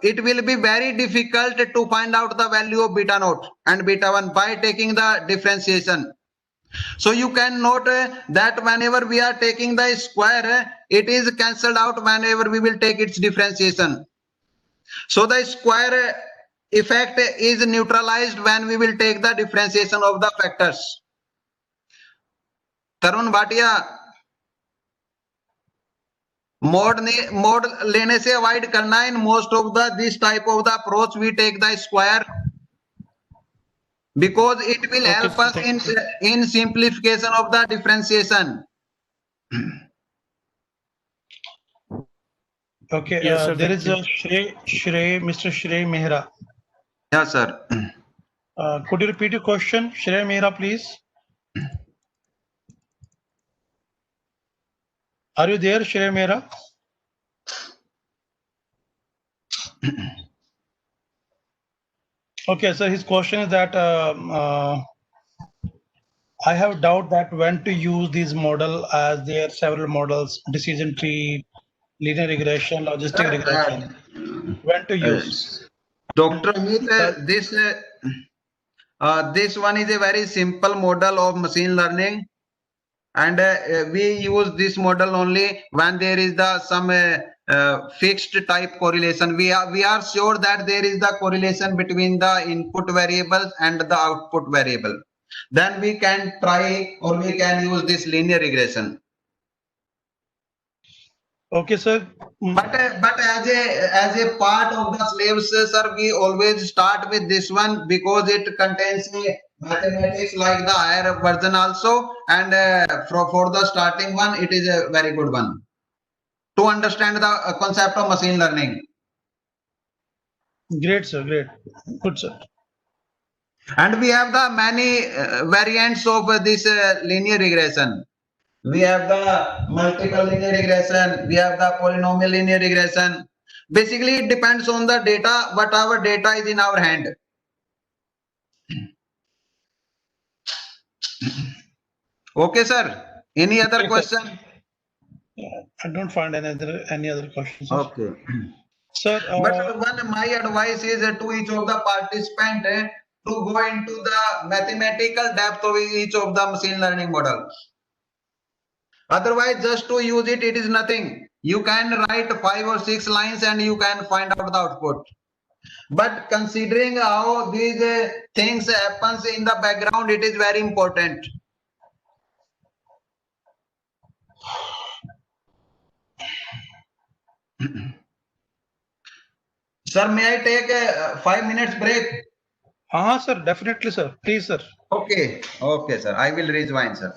it will be very difficult to find out the value of beta naught and beta 1 by taking the differentiation. So you can note that whenever we are taking the square, it is cancelled out whenever we will take its differentiation. So the square effect is neutralized when we will take the differentiation of the factors. Tarun Bhatia, mod लेने से avoid करना. In most of this type of the approach, we take the square because it will help us in simplification of the differentiation. Okay, Yes, sir, there is thank a Mr. Shrey Mehra. Yes, sir. Could you repeat your question, Shrey Mehra, please? Are you there, Shrey Mehra? Okay, so his question is that I have doubt that when to use this model, as there are several models: decision tree, linear regression, logistic regression. When to use? Dr. Amit, this one is a very simple model of machine learning, and we use this model only when there is some fixed type correlation. We are sure that there is the correlation between the input variables and the output variable. Then we can try, or we can use this linear regression. Okay, sir. But as a part of the syllabus, sir, we always start with this one because it contains mathematics like the higher version also, and for the starting one, it is a very good one to understand the concept of machine learning. Great, sir. Great. Good, sir. And we have the many variants of this linear regression. We have the multiple linear regression. We have the polynomial linear regression. Basically, it depends on the data, but our data is in our hand. Okay, sir. Any other question? I don't find any other questions. Okay. Sir, But my advice is to each of the participant to go into the mathematical depth of each of the machine learning model. Otherwise, just to use it, it is nothing. You can write 5 or 6 lines and you can find out the output. But considering how these things happens in the background, it is very important. Sir, may I take a 5 minutes break? sir, definitely, sir. Please, sir. Okay, sir. I will rejoin, sir.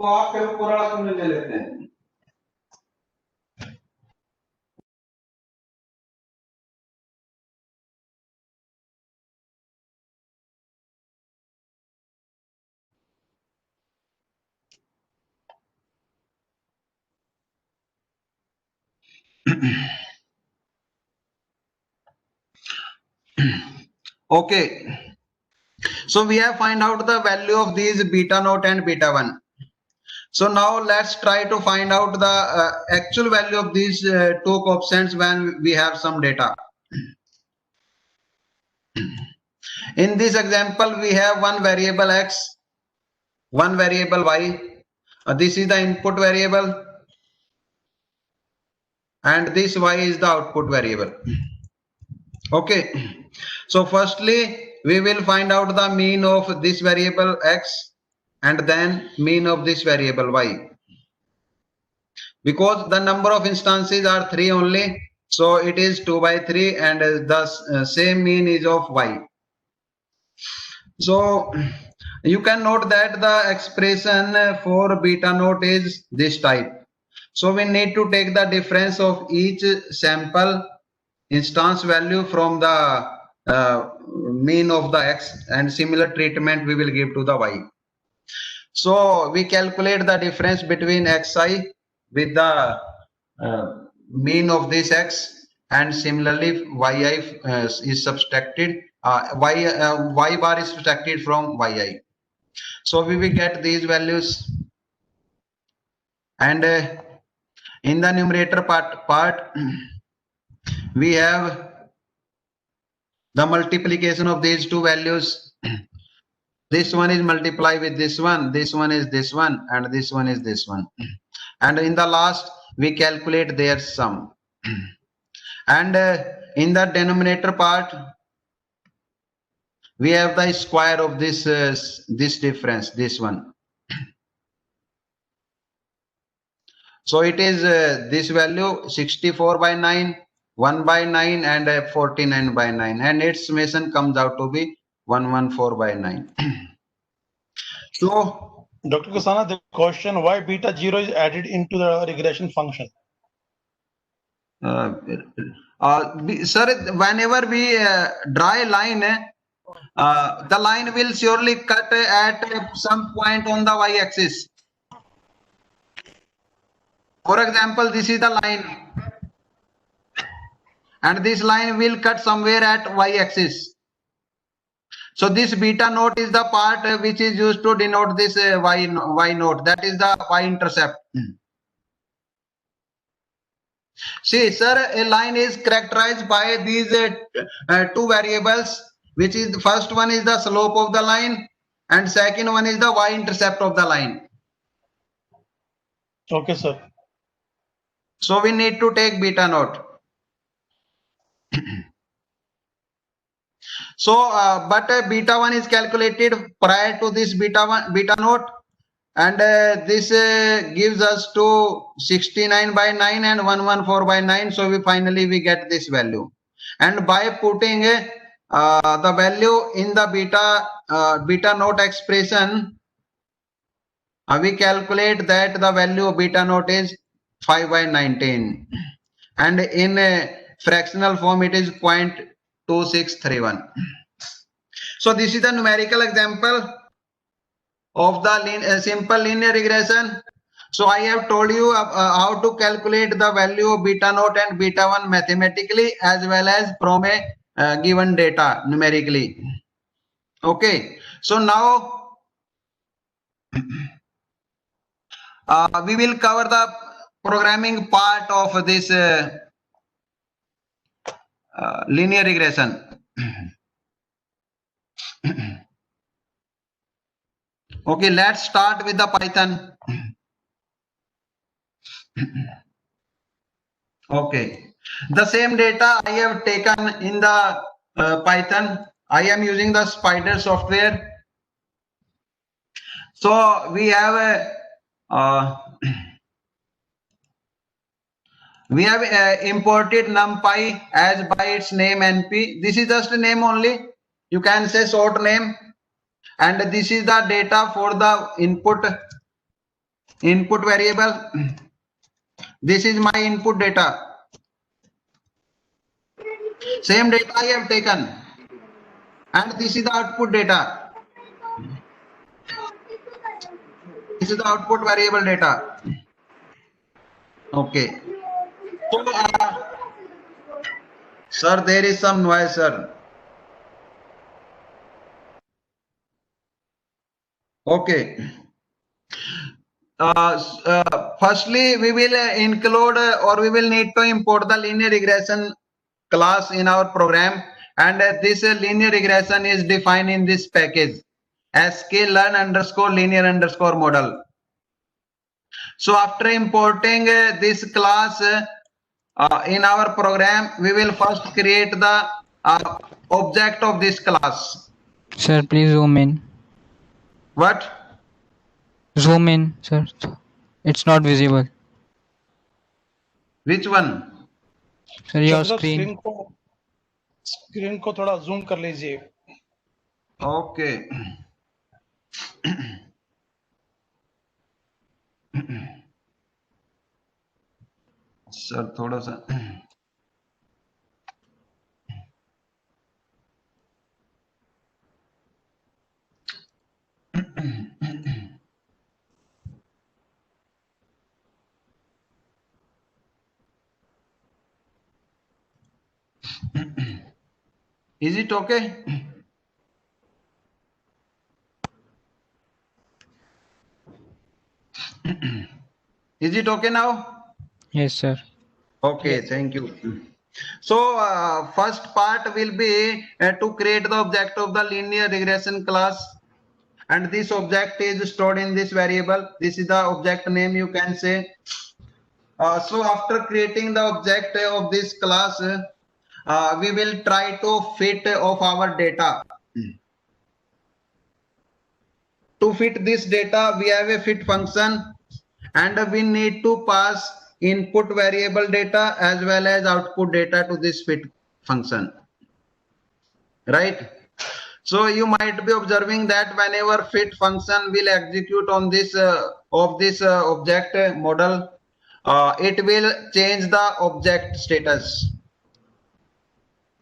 तो आप फिर पूरा सुन ले लेते हैं। Okay, so we have find out the value of these beta naught and beta 1. So now let's try to find out the actual value of these two coefficients when we have some data. In this example, we have one variable x, one variable y. This is the input variable, and this y is the output variable. Okay, so firstly, we will find out the mean of this variable x and then mean of this variable y. Because the number of instances are 3 only, so it is 2 by 3, and the same mean is of y. So you can note that the expression for beta naught is this type. So we need to take the difference of each sample instance value from the mean of the x, and similar treatment we will give to the y. So we calculate the difference between xi with the mean of this x, and similarly yi is subtracted, y bar is subtracted from yi. So we will get these values, and in the numerator part we have the multiplication of these two values. This one is multiplied with this one is this one, and this one is this one, and in the last we calculate their sum. And in the denominator part we have the square of this difference, this one. So it is this value 64 by 9, 1 by 9, and 49 by 9, and its summation comes out to be 114 by 9. So Dr. Kusana, the question why beta 0 is added into the regression function? Sir, whenever we draw a line, the line will surely cut at some point on the y-axis. For example, this is the line, and this line will cut somewhere at y-axis. So this beta naught is the part which is used to denote this y naught, that is the y-intercept. See, sir, a line is characterized by these two variables, which is the first one is the slope of the line, and second one is the y-intercept of the line. Okay, sir. So we need to take beta naught. So, but beta 1 is calculated prior to this beta naught, and this gives us to 69 by 9 and 114 by 9. So we finally get this value, and by putting the value in the beta naught expression, we calculate that the value of beta naught is 5 by 19, and in a fractional form it is 0.2631. So this is the numerical example of the simple linear regression. So I have told you how to calculate the value of beta naught and beta 1 mathematically, as well as from a given data numerically. Okay, so now we will cover the programming part of this linear regression. Okay, let's start with the Python. Okay, the same data I have taken in the Python. I am using the Spider software. So we have a imported NumPy as by its name NP. This is just a name only. You can say short name. And this is the data for the input variable. This is my input data. Same data I have taken. And this is the output data. This is the output variable data. Okay. So, sir, there is some noise, sir. Okay. Firstly, we will include or we will need to import the linear regression class in our program, and this linear regression is defined in this package sklearn_linear_model. So after importing this class in our program, we will first create the object of this class. Sir, please zoom in. What? Zoom in, sir. It's not visible. Which one? Sir, your sir, screen. Screen को थोड़ा zoom कर लीजिए. Okay. Sir थोड़ा सा Is it okay? Is it okay now? Yes, sir. Okay, thank you. So first part will be to create the object of the linear regression class, and this object is stored in this variable. This is the object name, you can say. So after creating the object of this class, we will try to fit of our data. To fit this data, we have a fit function, and we need to pass input variable data as well as output data to this fit function, right? So you might be observing that whenever fit function will execute on this object model, it will change the object status.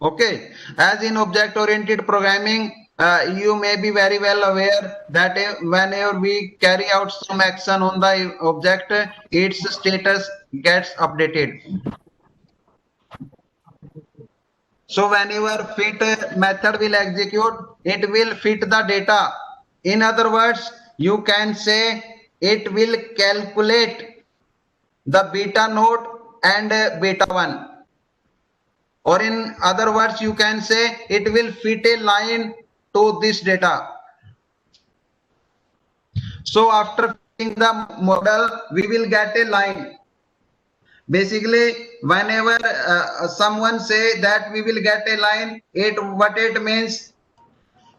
Okay, as in object oriented programming, you may be very well aware that whenever we carry out some action on the object, its status gets updated. So whenever fit method will execute, it will fit the data. In other words, you can say it will calculate the beta node and beta 1. Or in other words, you can say it will fit a line to this data. So after fitting the model, we will get a line. Basically, whenever someone say that we will get a line, what it means,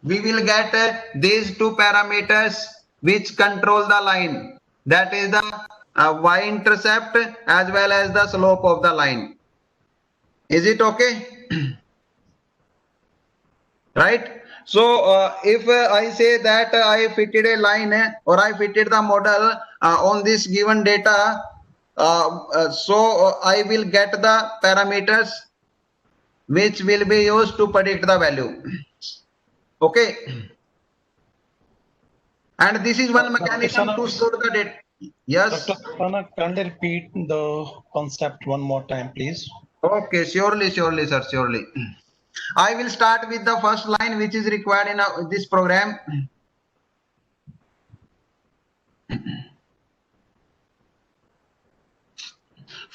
we will get these two parameters which control the line. That is the y-intercept as well as the slope of the line. Is it okay? Right? So if I say that I fitted a line or I fitted the model on this given data, so I will get the parameters which will be used to predict the value. Okay. And this is one mechanism to store the data. Yes. Dr. Sana, can you repeat the concept one more time, please? Okay, surely, sir, surely. I will start with the first line which is required in this program.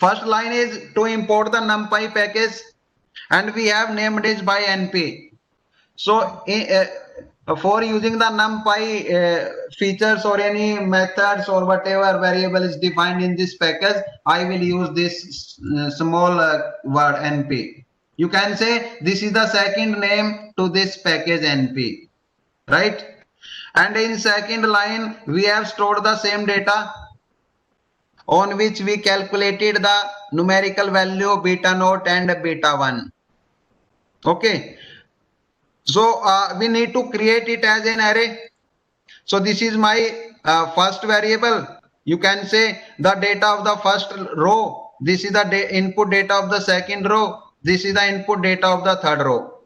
First line is to import the NumPy package, and we have named it by NP. So for using the NumPy features or any methods or whatever variable is defined in this package, I will use this small word NP. You can say this is the second name to this package NP, right? And in second line, we have stored the same data on which we calculated the numerical value beta naught and beta 1. Okay. So we need to create it as an array. So this is my first variable. You can say the data of the first row. This is the input data of the second row. This is the input data of the third row.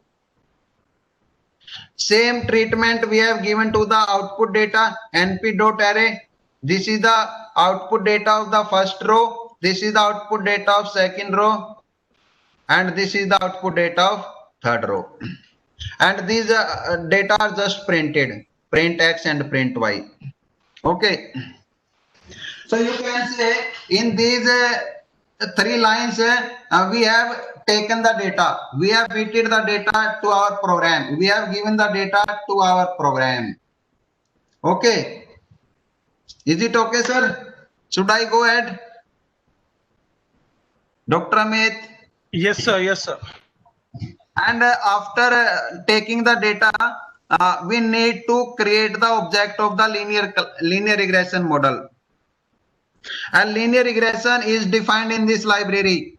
Same treatment we have given to the output data np.array. This is the output data of the first row. This is the output data of second row. And this is the output data of third row. And these data are just printed, print x and print y. Okay. So you can say in these 3 lines we have taken the data, we have fitted the data to our program, we have given the data to our program. Okay. Is it okay, sir? Should I go ahead? Dr. Amit? Yes, sir. Yes, sir. And after taking the data, we need to create the object of the linear regression model. And linear regression is defined in this library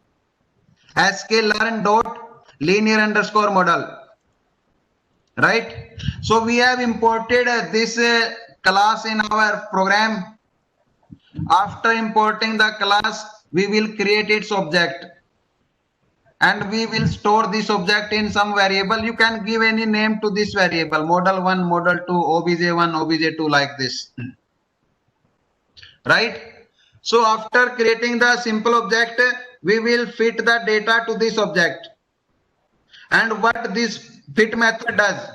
sklearn.linear_model, right? So we have imported this class in our program. After importing the class, we will create its object. And we will store this object in some variable. You can give any name to this variable, model 1, model 2, obj1, obj2, like this, right? So after creating the simple object, we will fit the data to this object. And what this fit method does,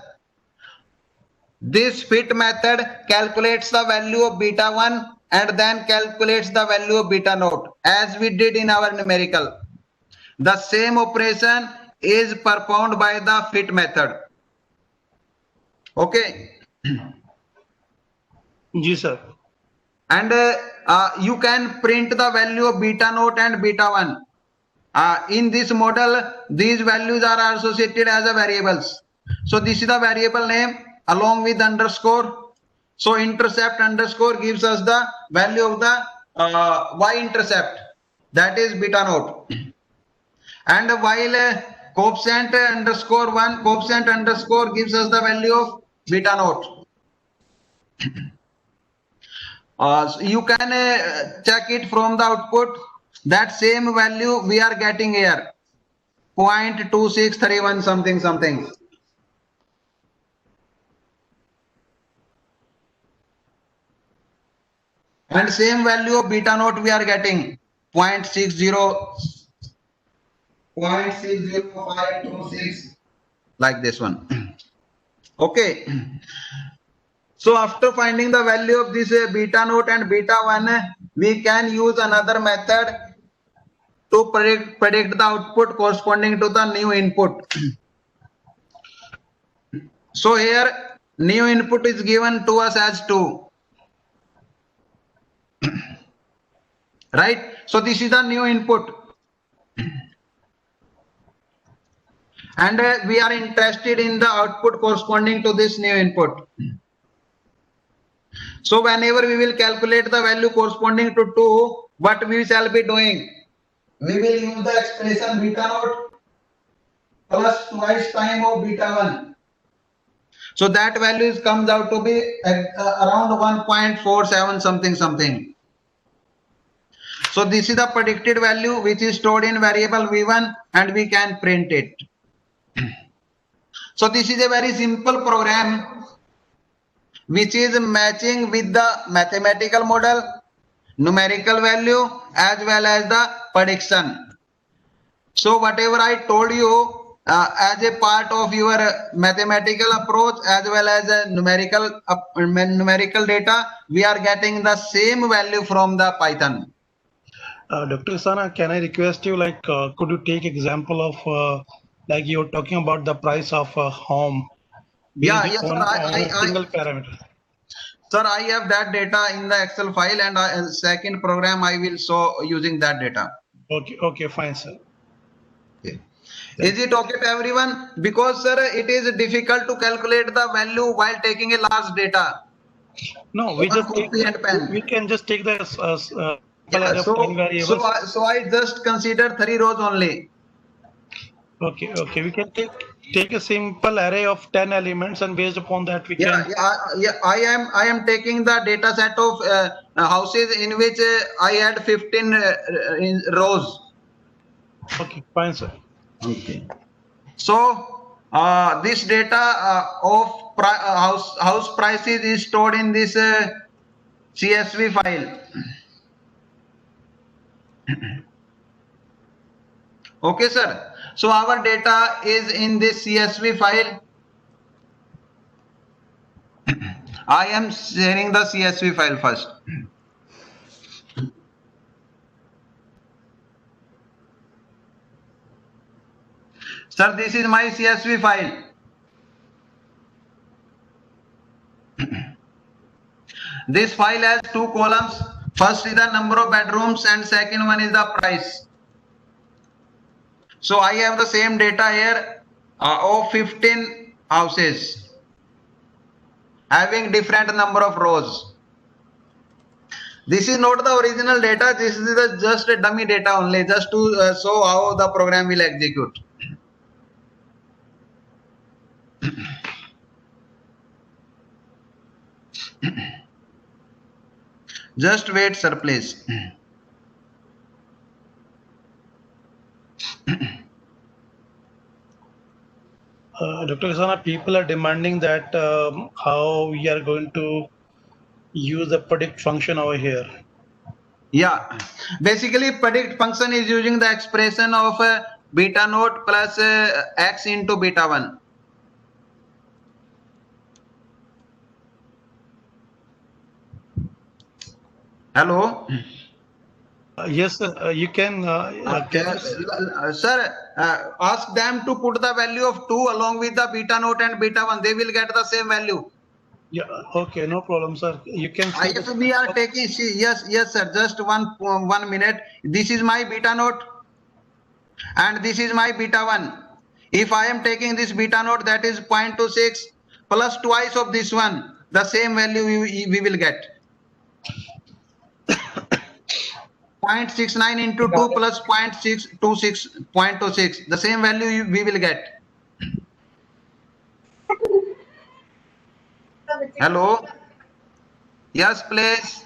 this fit method calculates the value of beta 1 and then calculates the value of beta naught, as we did in our numerical. The same operation is performed by the fit method. Okay. Yes, sir. And you can print the value of beta naught and beta 1. In this model, these values are associated as a variables. So this is the variable name along with underscore. So intercept underscore gives us the value of the y-intercept, that is beta naught. And while coefficient underscore 1, coefficient underscore gives us the value of beta naught. So you can check it from the output. That same value we are getting here, 0.2631 something something. And same value of beta naught we are getting, 0.60526, like this one. Okay. So after finding the value of this beta naught and beta 1, we can use another method to predict the output corresponding to the new input. So here new input is given to us as 2. Right? So this is the new input. And we are interested in the output corresponding to this new input. So whenever we will calculate the value corresponding to 2, what we shall be doing? We will use the expression beta naught plus twice time of beta 1. So that value comes out to be around 1.47 something something. So this is the predicted value which is stored in variable v1 and we can print it. So this is a very simple program which is matching with the mathematical model, numerical value as well as the prediction. So whatever I told you as a part of your mathematical approach as well as a numerical data, we are getting the same value from the Python. Dr. Sana, can I request you, like, could you take example of, like you're talking about the price of a home Yeah, based yes, sir. on a single parameter? Sir, I have that data in the Excel file, and second program I will show using that data. Okay, fine, sir. Okay. Is it okay to everyone? Because sir, it is difficult to calculate the value while taking a large data. No, we On just take, copy and pen. we can just take the Yeah, array of 10 variables. so I just consider 3 rows only. Okay, we can take a simple array of 10 elements, and based upon that we can. I am taking the data set of houses in which I had 15 in rows. Okay, fine, sir. Okay. So this data of house prices is stored in this CSV file. Okay, sir. So our data is in this CSV file. I am sharing the CSV file first. Sir, this is my CSV file. This file has 2 columns. First is the number of bedrooms and second one is the price. So I have the same data here of 15 houses having different number of rows. This is not the original data. This is just a dummy data only, just to show how the program will execute. Just wait, sir, please. Dr. Sana, people are demanding that how we are going to use the predict function over here. Yeah, basically predict function is using the expression of beta naught plus x into beta 1. Hello. Yes, sir, you can. Sir, ask them to put the value of 2 along with the beta naught and beta 1. They will get the same value. Yeah, okay, no problem, sir. You can see. If we are taking, yes, sir. Just one minute. This is my beta naught, and this is my beta 1. If I am taking this beta naught, that is 0.26 plus twice of this one, the same value we will get. 0.69 into 2 plus 0.26, the same value we will get. Hello. Yes, please.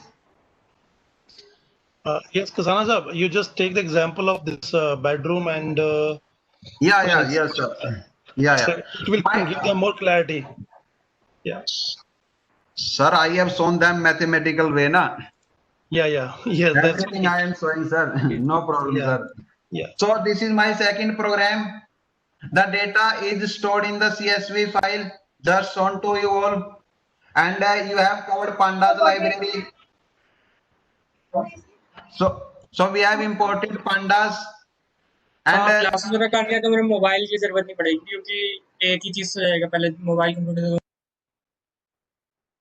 Yes, Kasana sir, you just take the example of this bedroom and. Yes, sir. So it will give them more clarity. Yeah. Sir, I have shown them mathematical way, na? Yes. Everything I am showing, sir. No problem, sir. Yeah. So this is my second program. The data is stored in the CSV file, just shown to you all, and you have covered pandas library. So we have imported pandas. And classes वगैरह कर लिया तो मेरे mobile की जरूरत नहीं पड़ेगी क्योंकि एक ही चीज से जाएगा पहले मोबाइल कंप्यूटर.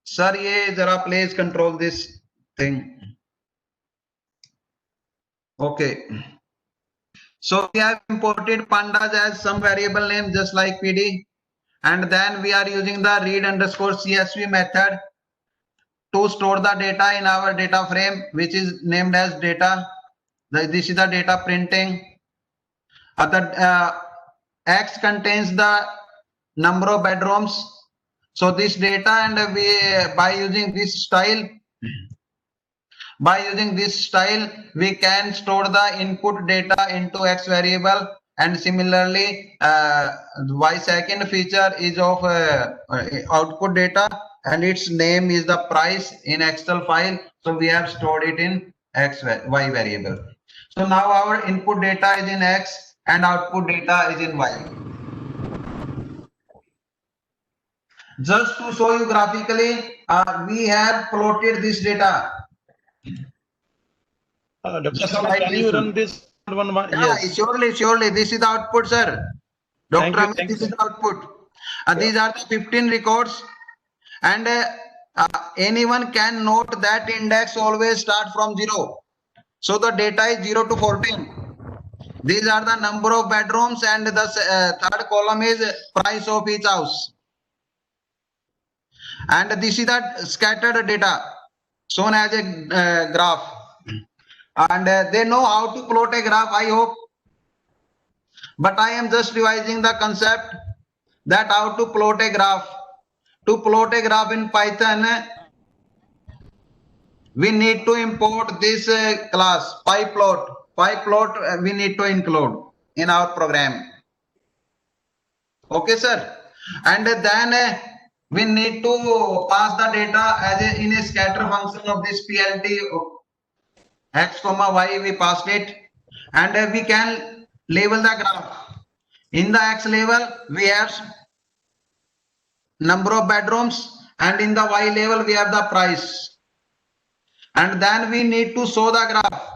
Sir, ये जरा please control this thing. Okay. So we have imported pandas as some variable name just like PD, and then we are using the read underscore CSV method to store the data in our data frame, which is named as data. This is the data printing. X contains the number of bedrooms. So this data, and we by using this style, we can store the input data into X variable, and similarly Y second feature is of output data, and its name is the price in Excel file. So we have stored it in Y variable. So now our input data is in X and output data is in Y. Just to show you graphically, we have plotted this data. Dr. Just Samit, like can this you one. run this one? Yeah, Yes. surely. This is the output, sir. Thank Dr. you, Amit, thank this you. is the output. These are the 15 records, and anyone can note that index always start from 0. So the data is 0 to 14. These are the number of bedrooms, and the third column is price of each house. And this is the scattered data shown as a graph. And they know how to plot a graph, I hope. But I am just revising the concept that how to plot a graph. To plot a graph in Python, we need to import this class pyplot. Pyplot we need to include in our program. Okay, sir. And then we need to pass the data as in a scatter function of this PLT x comma y. We passed it, and we can label the graph. In the x level, we have number of bedrooms, and in the y level, we have the price. And then we need to show the graph.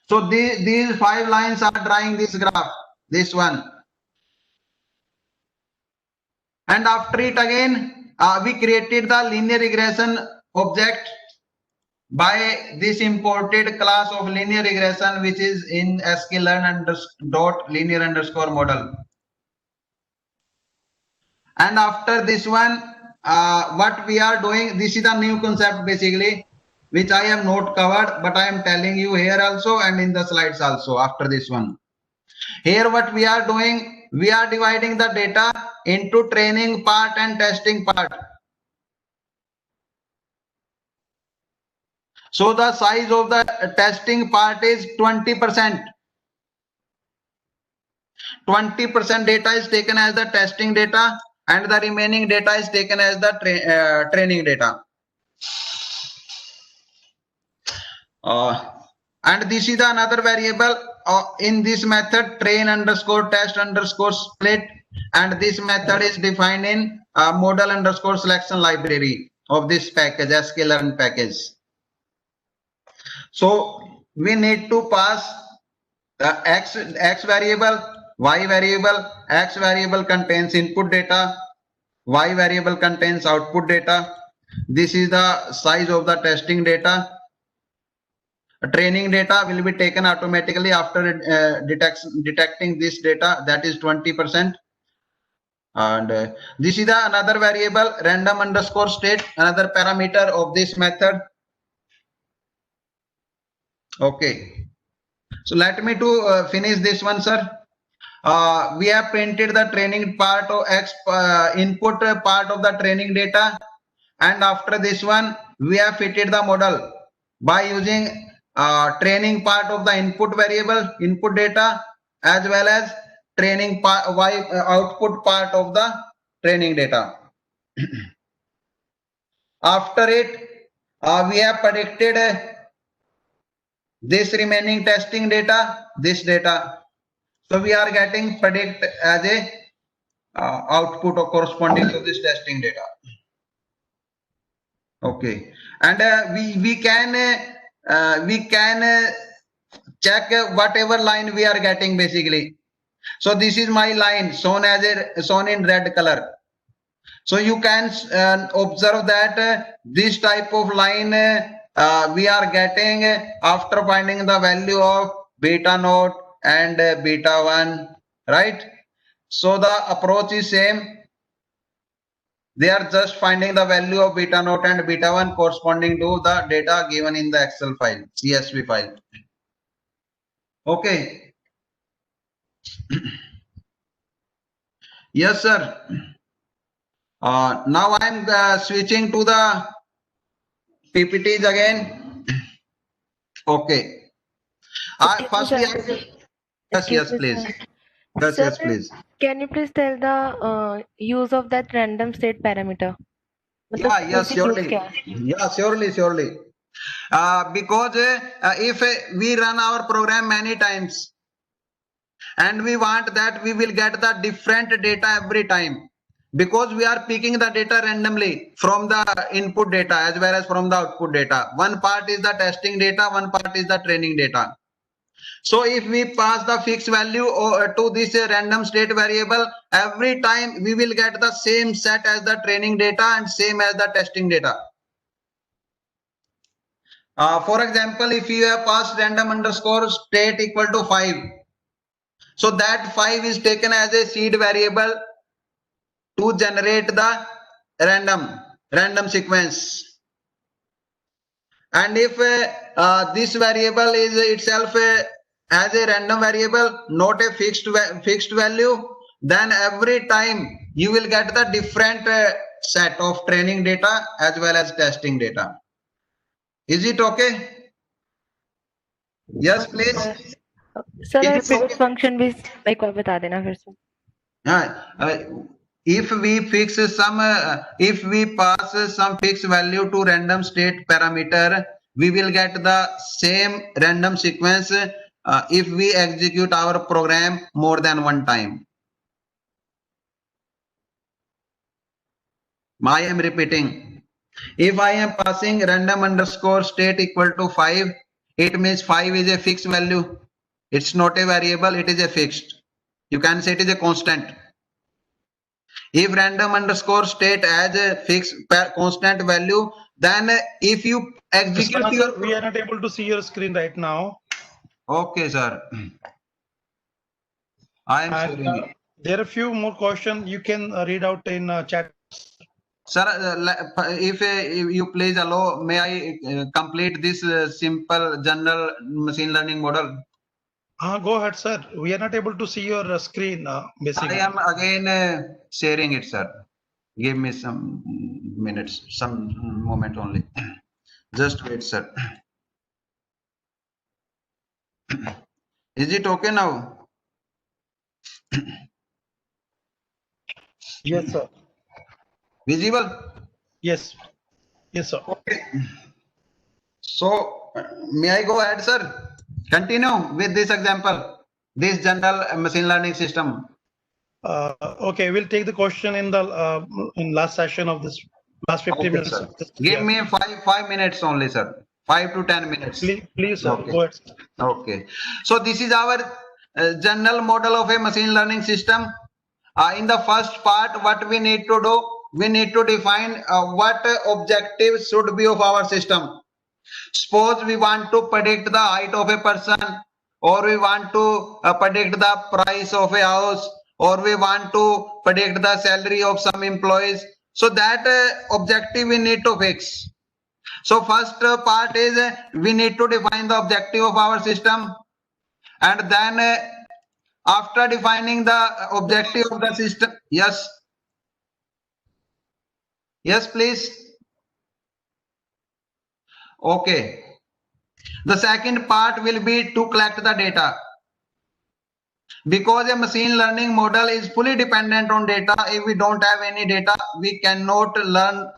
So these 5 lines are drawing this graph, this one. And after it again, we created the linear regression object by this imported class of linear regression, which is in sklearn_linear_model. And after this one, what we are doing, this is a new concept basically, which I have not covered, but I am telling you here also and in the slides also after this one. Here what we are doing, we are dividing the data into training part and testing part. So the size of the testing part is 20%. 20% data is taken as the testing data, and the remaining data is taken as the training data. And this is the another variable in this method, train_test_split, and this method is defined in model_selection library of this package, sklearn package. So we need to pass the x variable, y variable. X variable contains input data, y variable contains output data. This is the size of the testing data. Training data will be taken automatically after detecting this data, that is 20%. And this is the another variable, random_state, another parameter of this method. Okay, so let me to finish this one, sir. We have printed the training part of input part of the training data, and after this one we have fitted the model by using training part of the input variable, input data, as well as training part output part of the training data. After it, we have predicted this remaining testing data, this data. So we are getting predict as a output or corresponding to this testing data. Okay, and we can check whatever line we are getting basically. So this is my line shown in red color. So you can observe that this type of line we are getting after finding the value of beta naught and beta 1, right? So the approach is same. They are just finding the value of beta naught and beta 1 corresponding to the data given in the Excel file, CSV file. Okay. Yes, sir. Now I am switching to the PPTs again. Okay. Firstly, yes, please. Yes, please. Can you please tell the use of that random state parameter? Yeah, yes, surely. Yeah, surely. Because if we run our program many times and we want that we will get the different data every time, because we are picking the data randomly from the input data as well as from the output data. One part is the testing data, one part is the training data. So if we pass the fixed value to this random state variable, every time we will get the same set as the training data and same as the testing data. For example, if you have passed random underscore state equal to 5, so that 5 is taken as a seed variable to generate the random sequence. And if this variable is itself as a random variable, not a fixed value, then every time you will get the different set of training data as well as testing data. Is it okay? Yes, please. Sir और post function भी एक और बता देना फिर से. If we pass some fixed value to random state parameter, we will get the same random sequence if we execute our program more than one time. I am repeating. If I am passing random underscore state equal to 5, it means 5 is a fixed value. It's not a variable, it is a fixed. You can say it is a constant. If random underscore state as a fixed constant value, then if you execute your... We are not able to see your screen right now. Okay, sir. I am sharing it. There are a few more questions you can read out in chat. Sir, if you please allow, may I complete this simple general machine learning model? Go ahead, sir. We are not able to see your screen, basically. I am again sharing it, sir. Give me some minutes, some moment only. Just wait, sir. Is it okay now? Yes, sir. Visible? Yes. Yes, sir. Okay. So, may I go ahead, sir? Continue with this example, this general machine learning system. Okay, we'll take the question in the in last session of this last 50 minutes. Sir. Give me five minutes only, sir. 5 to 10 minutes. Please sir. Okay. Go ahead. Okay. So this is our general model of a machine learning system. In the first part, what we need to do, we need to define what objectives should be of our system. Suppose we want to predict the height of a person, or we want to predict the price of a house, or we want to predict the salary of some employees. So that objective we need to fix. So first part is we need to define the objective of our system, and then after defining the objective of the system, yes, please. Okay. The second part will be to collect the data. Because a machine learning model is fully dependent on data. If we don't have any data, we cannot learn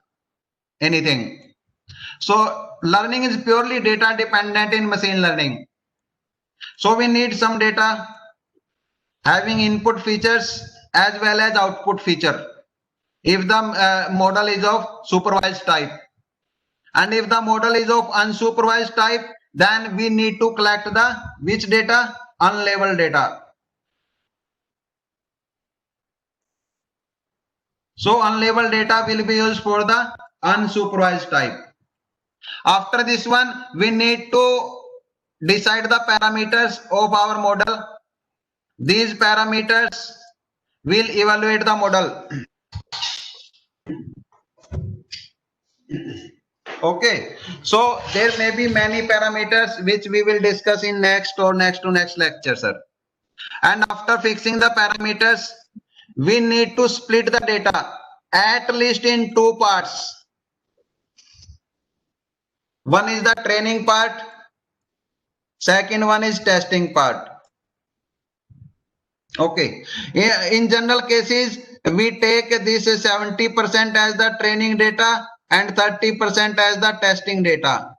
anything. So learning is purely data dependent in machine learning. So we need some data having input features as well as output feature. If the model is of supervised type. And if the model is of unsupervised type, then we need to collect the which data? Unlabeled data. So unlabeled data will be used for the unsupervised type. After this one, we need to decide the parameters of our model. These parameters will evaluate the model. Okay, so there may be many parameters which we will discuss in next lecture, sir. And after fixing the parameters, we need to split the data at least in two parts. One is the training part, second one is testing part. Okay, in general cases, we take this 70% as the training data and 30% as the testing data,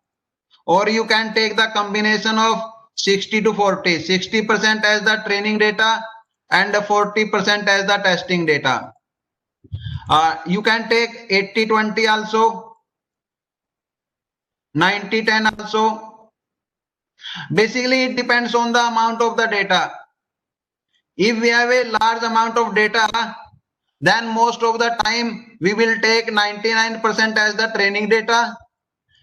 or you can take the combination of 60 to 40, 60% as the training data and 40% as the testing data. You can take 80-20 also, 90-10 also. Basically, it depends on the amount of the data. If we have a large amount of data, then most of the time we will take 99% as the training data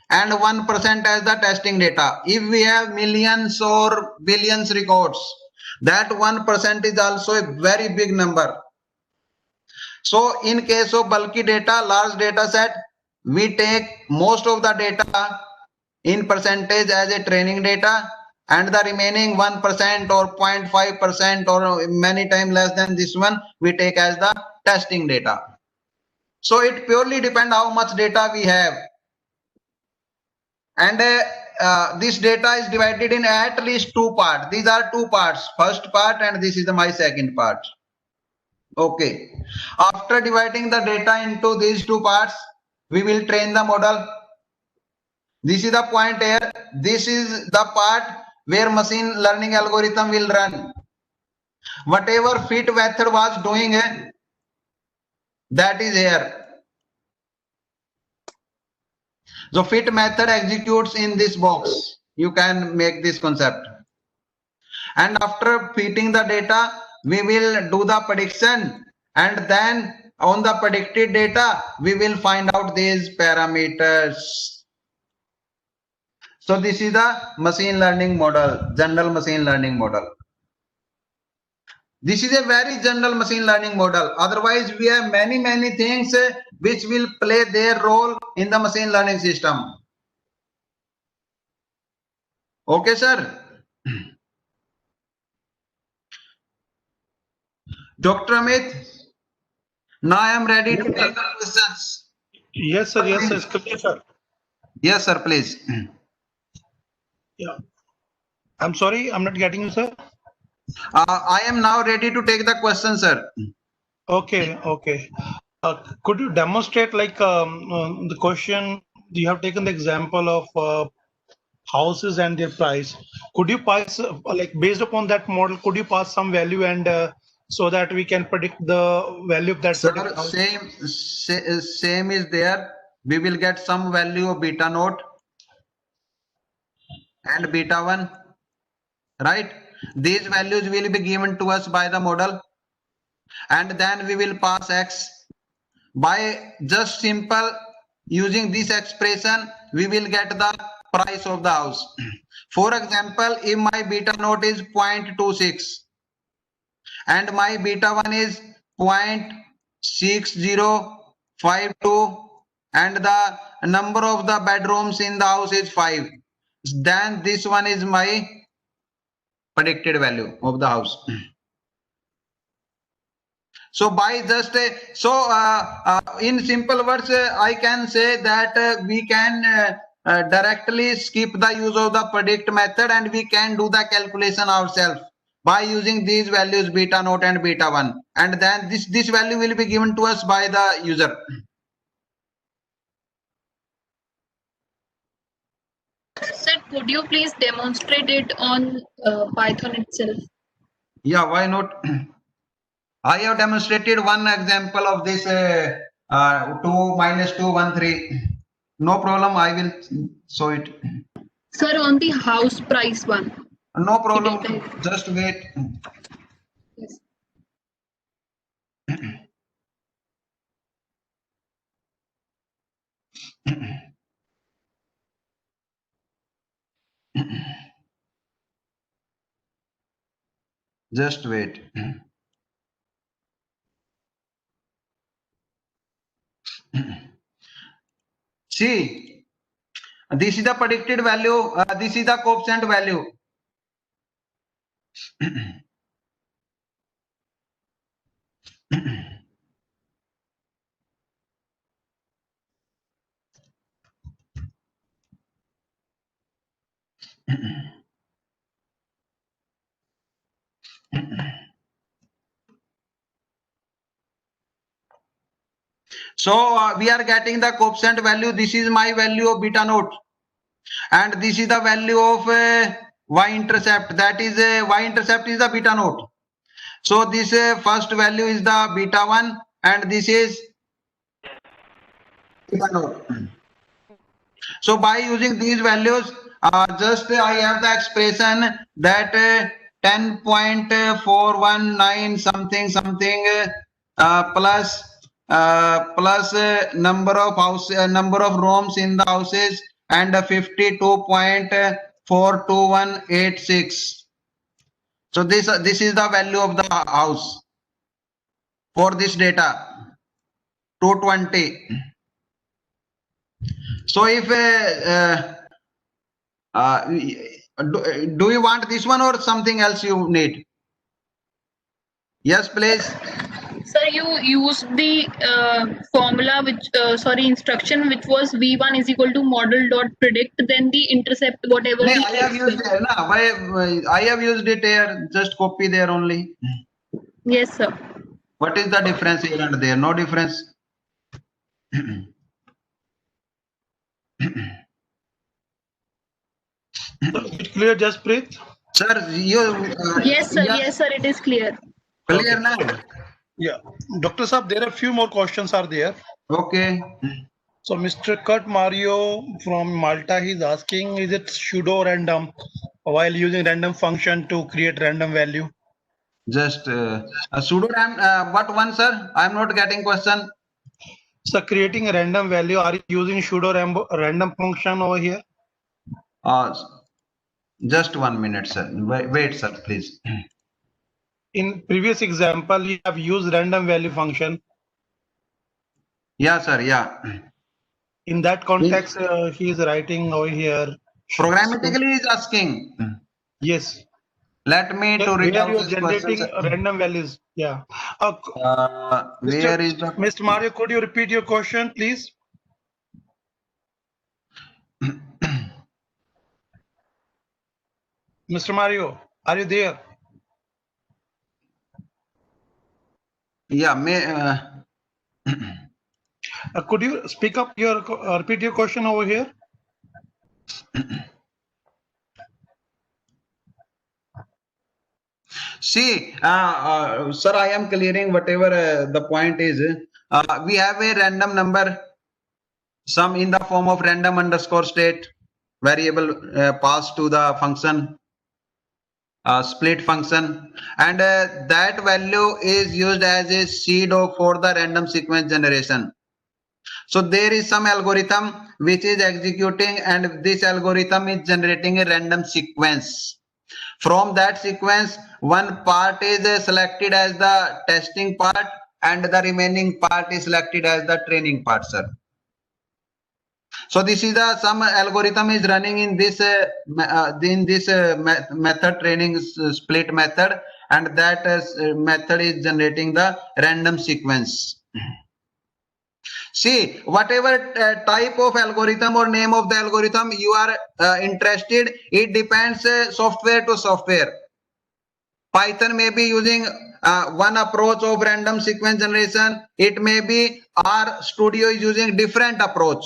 and 1% as the testing data. If we have millions or billions records, that 1% is also a very big number. So in case of bulky data, large data set, we take most of the data in percentage as a training data, and the remaining 1% or 0.5% or many times less than this one, we take as the testing data. So it purely depends how much data we have. And this data is divided in at least two parts. These are two parts, first part and this is my second part. Okay. After dividing the data into these two parts, we will train the model. This is the point here. This is the part where machine learning algorithm will run. Whatever fit method was doing, that is here. So fit method executes in this box. You can make this concept. And after fitting the data, we will do the prediction, and then on the predicted data, we will find out these parameters. So this is the machine learning model, general machine learning model. This is a very general machine learning model. Otherwise, we have many things which will play their role in the machine learning system. Okay, sir. Dr. Amit, now I am ready to take the questions. Yes, sir. Yes, sir. It's clear, sir. Yes, sir, please. Yeah. I'm sorry, I'm not getting you, sir. I am now ready to take the question, sir. Okay, okay. Could you demonstrate like the question? You have taken the example of houses and their price. Could you pass like based upon that model? Could you pass some value and so that we can predict the value of that? Sir, same is there. We will get some value of beta naught and beta 1, right? These values will be given to us by the model, and then we will pass x by just simple using this expression. We will get the price of the house. For example, if my beta naught is 0.26 and my beta 1 is 0.6052 and the number of the bedrooms in the house is 5, then this one is my predicted value of the house. So by just in simple words, I can say that we can directly skip the use of the predict method and we can do the calculation ourselves by using these values beta naught and beta 1, and then this value will be given to us by the user. Sir, could you please demonstrate it on Python itself? Yeah, why not? I have demonstrated one example of this 2 - 2 1 3. No problem, I will show it. Sir, on the house price one. No problem, just wait. Yes. Just wait. See, this is the predicted value. This is the coefficient value. So we are getting the coefficient value. This is my value of beta naught, and this is the value of y-intercept. That is y-intercept is the beta naught. So this first value is the beta 1, and this is So by using these values, just I have the expression that 10.419 something plus number of house number of rooms in the houses and 52.42186. So this is the value of the house for this data 220. So if do you want this one or something else you need? Yes, please. Sir, you used the formula which instruction which was v1 is equal to model dot predict, then the intercept whatever. I have used it. I have used it here. Just copy there only. Yes, sir. What is the difference here and there? No difference. It's clear, Jaspreet? Sir, you. Yes, sir. Yes, sir. It is clear. Clear now? Yeah. Dr. Saab, there are a few more questions are there. Okay. So Mr. Kurt Mario from Malta, he's asking, is it pseudo random while using random function to create random value? Just a pseudo random. What one, sir? I'm not getting question. So creating a random value, are you using pseudo random function over here? Just 1 minute, sir. Wait, sir, please. In previous example, you have used random value function. Yeah, sir. Yeah. In that context, he is writing over here. Programmatically is asking. Yes. Let me to read out this generating question, random values. Yeah. Where is the Mr. Mario? Could you repeat your question, please? Mr. Mario, are you there? Yeah, could you speak up your repeat your question over here? See, sir, I am clearing whatever the point is. We have a random number, some in the form of random underscore state variable passed to the function. Split function, and that value is used as a seed for the random sequence generation. So there is some algorithm which is executing, and this algorithm is generating a random sequence. From that sequence, one part is selected as the testing part, and the remaining part is selected as the training part, sir. So this is some algorithm is running in this method, training split method, and that method is generating the random sequence. See, whatever type of algorithm or name of the algorithm you are interested, it depends software to software. Python may be using one approach of random sequence generation. It may be RStudio is using different approach.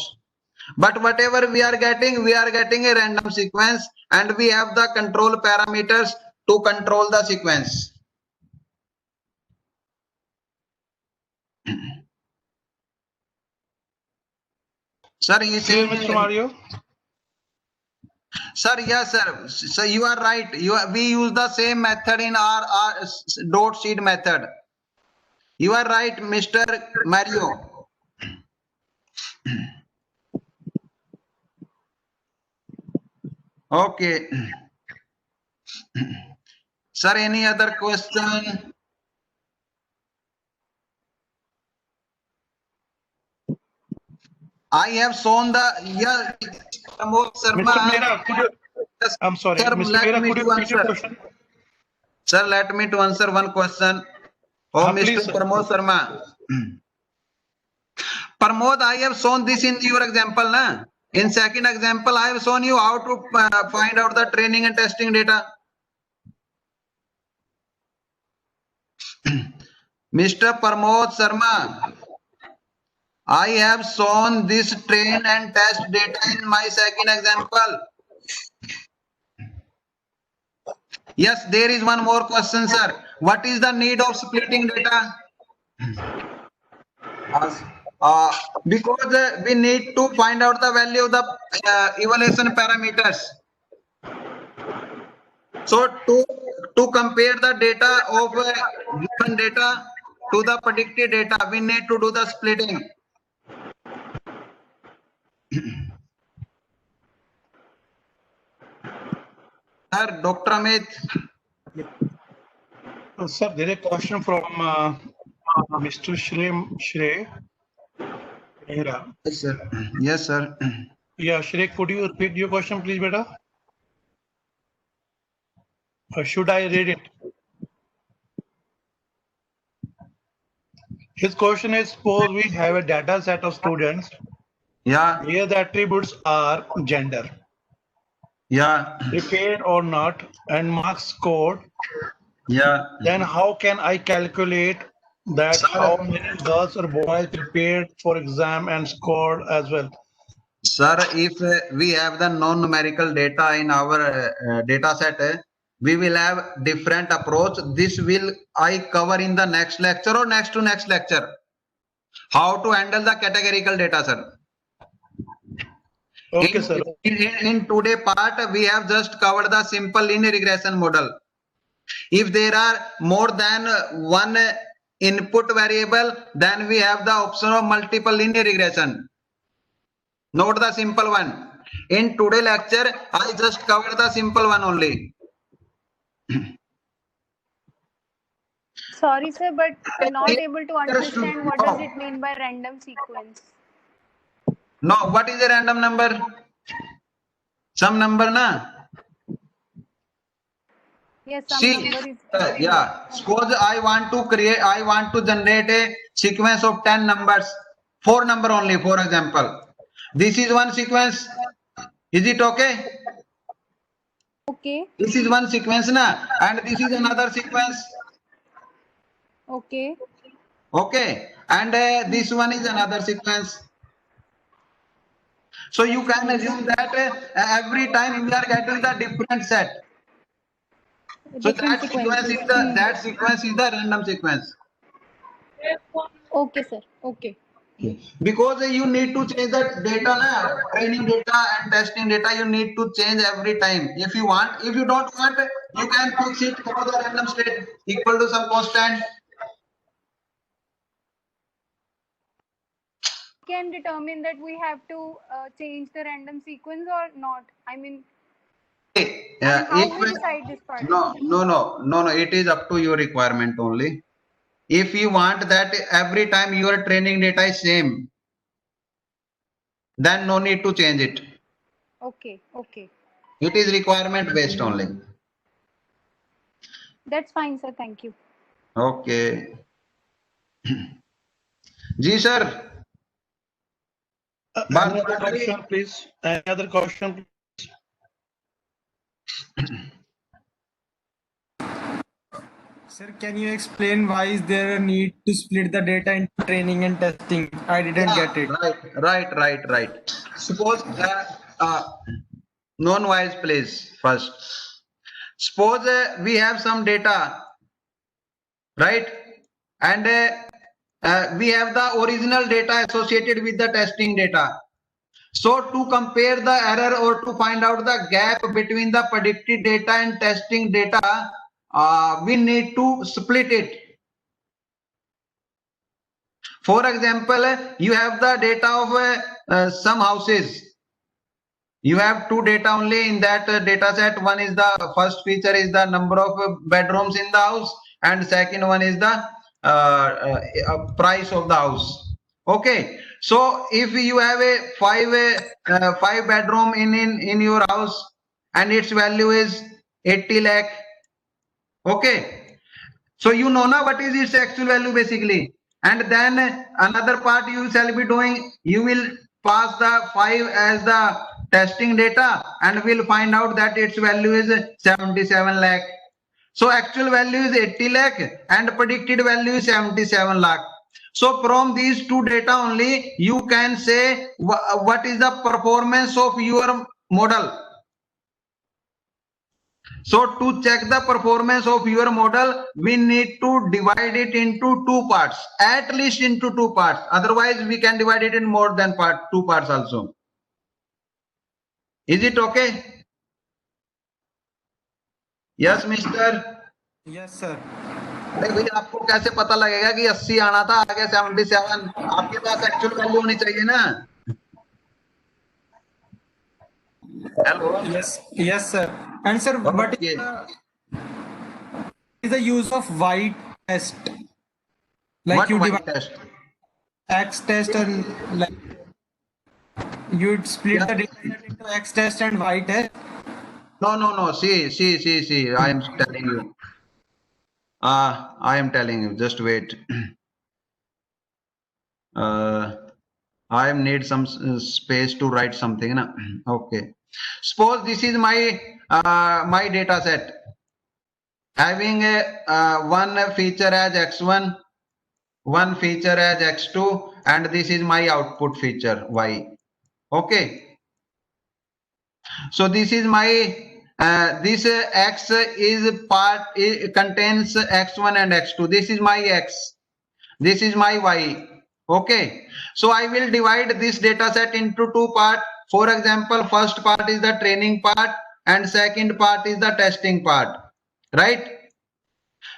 But whatever we are getting a random sequence, and we have the control parameters to control the sequence. Sir, you say, Mr. Mario? Sir, yes, sir. So you are right. We use the same method in our dot seed method. You are right, Mr. Mario. Okay. Sir, any other question? I have shown the Pramod Sharma. I'm sorry, Sir, Mr. Mera, could you repeat your question? Sir, let me to answer one question. Oh, Mr. Pramod Sharma. Pramod, I have shown this in your example, na? In second example, I have shown you how to find out the training and testing data. Mr. Pramod Sharma, I have shown this train and test data in my second example. Yes, there is one more question, sir. What is the need of splitting data? because we need to find out the value of the evaluation parameters. So to compare the data of given data to the predicted data, we need to do the splitting. Sir, Dr. Amit. Sir, there is a question from Mr. Shrey Mehra. Yes, sir. Yes, sir. Yeah, Shrey, could you repeat your question, please, beta? Or should I read it? His question is, suppose we have a data set of students. Yeah. Here the attributes are gender. Yeah. Prepared or not, and marks scored. Yeah. Then how can I calculate that how many girls or boys prepared for exam and scored as well? Sir, if we have the non-numerical data in our data set, we will have different approach. This will I cover in the next lecture or next to next lecture. How to handle the categorical data, sir. Okay, sir. In today part, we have just covered the simple linear regression model. If there are more than one input variable, then we have the option of multiple linear regression. Note the simple one. In today lecture, I just covered the simple one only. Sorry, sir, but I'm not able to understand what does it mean by random sequence. No, what is a random number? Some number, na? Yes, some See, number is. yeah. Suppose I want to generate a sequence of 10 numbers, 4 number only, for example. This is one sequence. Is it okay? Okay. This is one sequence, na? And this is another sequence. Okay. Okay. And this one is another sequence. So you can assume that every time we are getting the different set. So that sequence is the random sequence. Okay, sir. Okay. Because you need to change the data, na? Training data and testing data, you need to change every time. If you want, if you don't want, you can fix it for the random state equal to some constant. Can determine that we have to change the random sequence or not. I mean, how we decide this part? No. It is up to your requirement only. If you want that every time your training data is same, then no need to change it. Okay. Okay. It is requirement based only. That's fine, sir. Thank you. Okay. Ji sir. Any other question, please? Any other question? Sir, can you explain why is there a need to split the data into training and testing? I didn't get it. Right. Suppose non-wise place first. Suppose we have some data, right? And we have the original data associated with the testing data. So to compare the error or to find out the gap between the predicted data and testing data, we need to split it. For example, you have the data of some houses. You have two data only in that data set. One is the first feature is the number of bedrooms in the house, and second one is the price of the house. Okay. So if you have a five bedroom in your house and its value is 80 lakh. Okay. So you know now what is its actual value basically. And then another part you shall be doing, you will pass the 5 as the testing data and we'll find out that its value is 77 lakh. So actual value is 80 lakh and predicted value is 77 lakh. So from these two data only, you can say what is the performance of your model. So to check the performance of your model, we need to divide it into two parts, at least into two parts. Otherwise, we can divide it in more than two parts also. Is it okay? Yes, mister. Yes, sir. अरे भाई आपको कैसे पता लगेगा कि 80 आना था, आगे 77? आपके पास एक्चुअल वैल्यू होनी चाहिए ना. Hello. Yes, sir. And sir, what is the use of Y test? Like What you Y divide test? X test and like you'd split the data set into X test and Y test. No. See. I am telling you. I am telling you. Just wait. I need some space to write something. Na? Okay. Suppose this is my my data set having a one feature as x1, one feature as x2, and this is my output feature y. Okay. So this is my this x is part, it contains x1 and x2. This is my x, this is my y. Okay, so I will divide this data set into two parts. For example, first part is the training part and second part is the testing part, right?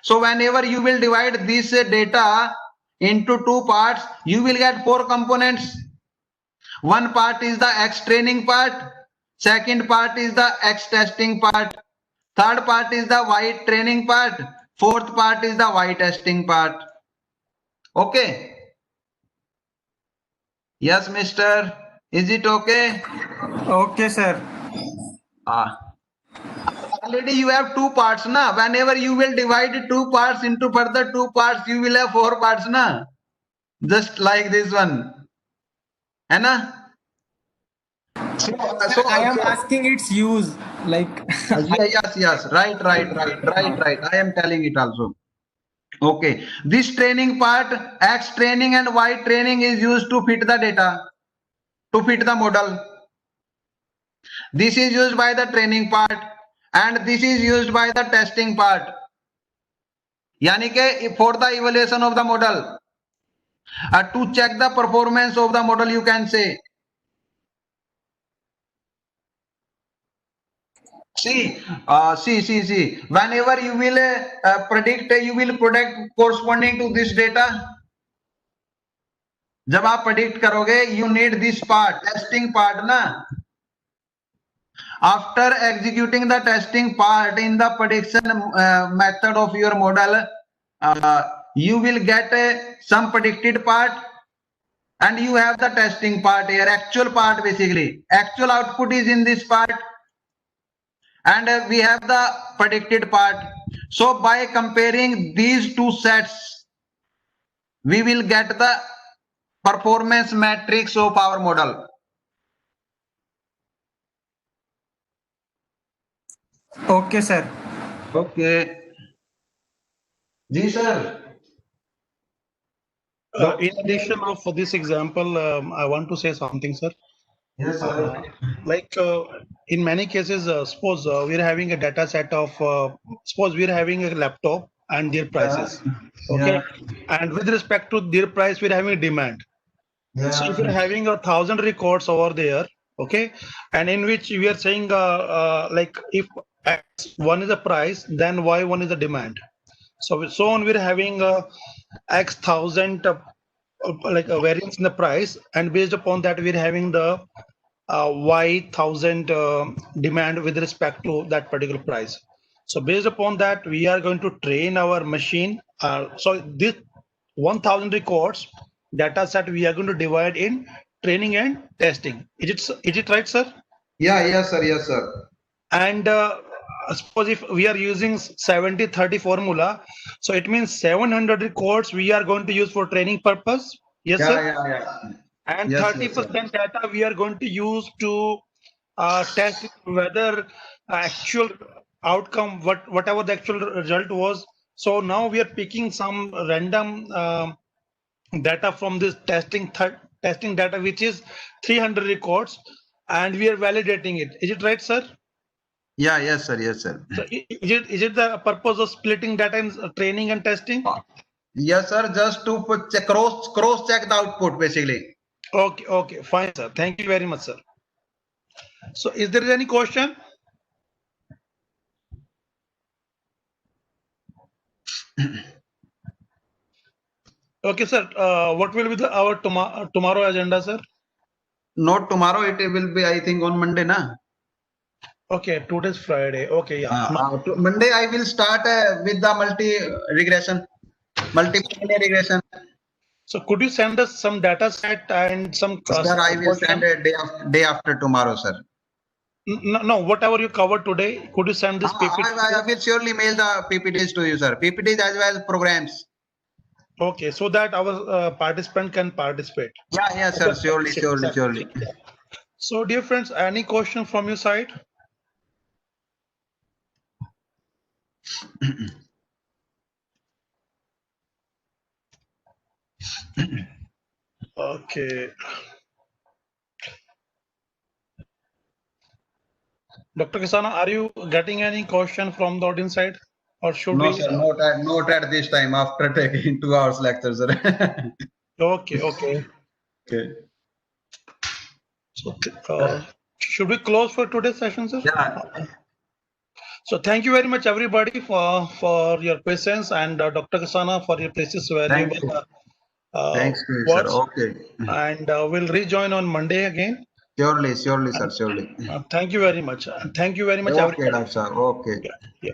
So whenever you will divide this data into two parts, you will get four components. One part is the x training part, second part is the x testing part, third part is the y training part, fourth part is the y testing part. Okay. Yes, mister. Is it okay? Okay, sir. Already you have two parts, na? Whenever you will divide two parts into further two parts, you will have four parts, na? Just like this one. Hai na? So I am asking its use, like. Yes. Right. I am telling it also. Okay. This training part, X training and Y training is used to fit the data, to fit the model. This is used by the training part and this is used by the testing part. Yani ke for the evaluation of the model. To check the performance of the model, you can say. See. Whenever you will predict, you will predict corresponding to this data. जब आप predict करोगे, you need this part, testing part, ना? After executing the testing part in the prediction method of your model, you will get some predicted part, and you have the testing part here, actual part basically. Actual output is in this part. And we have the predicted part. So by comparing these two sets, we will get the performance matrix of our model. Okay, sir. Okay. Ji, sir. In addition of this example, I want to say something, sir. Yes, sir. Like in many cases, suppose we are having a data set of, suppose we are having a laptop and their prices. Okay. And with respect to their price, we are having a demand. So if you're having 1,000 records over there, okay, and in which we are saying like if X1 is a price, then Y1 is a demand. So on we're having X thousand like a variance in the price, and based upon that we're having the Y thousand demand with respect to that particular price. So based upon that, we are going to train our machine. So this 1,000 records data set we are going to divide in training and testing. Is it right, sir? Yes, sir. And suppose if we are using 70-30 formula, so it means 700 records we are going to use for training purpose. Yes, sir. Yeah. And Yes, 30% data we are going to use to test whether actual outcome, whatever the actual result was. So now we are picking some random data from this testing data, which is 300 records, and we are validating it. Is it right, sir? Yeah, yes, sir. Yes, sir. So is it the purpose of splitting data in training and testing? Yes, sir. Just to cross check the output, basically. Okay, fine, sir. Thank you very much, sir. So, is there any question? Okay, sir. What will be our tomorrow agenda, sir? Not tomorrow. It will be, I think, on Monday, na? Okay, today's Friday. Okay, yeah. Monday I will start with the multi-linear regression. So could you send us some data set and some? Sir, I will send a day after tomorrow, sir. No, whatever you covered today, could you send this PPT? I will surely mail the PPTs to you, sir. PPTs as well as programs. Okay, so that our participant can participate. Yeah, sir. Surely. So, dear friends, any question from your side? Okay. Dr. Kisana, are you getting any question from the audience side? Or should no, we? Sir, not at this time after taking 2 hours lecture, sir. Okay. So, should we close for today's session, sir? Yeah. So thank you very much, everybody, for your patience, and Dr. Kisana for your precious valuable Thanks to you, words. sir. Okay. And we'll rejoin on Monday again. Surely, sir. Surely. Thank you very much. Thank you very much, Okay, everybody. sir. Okay. Yeah.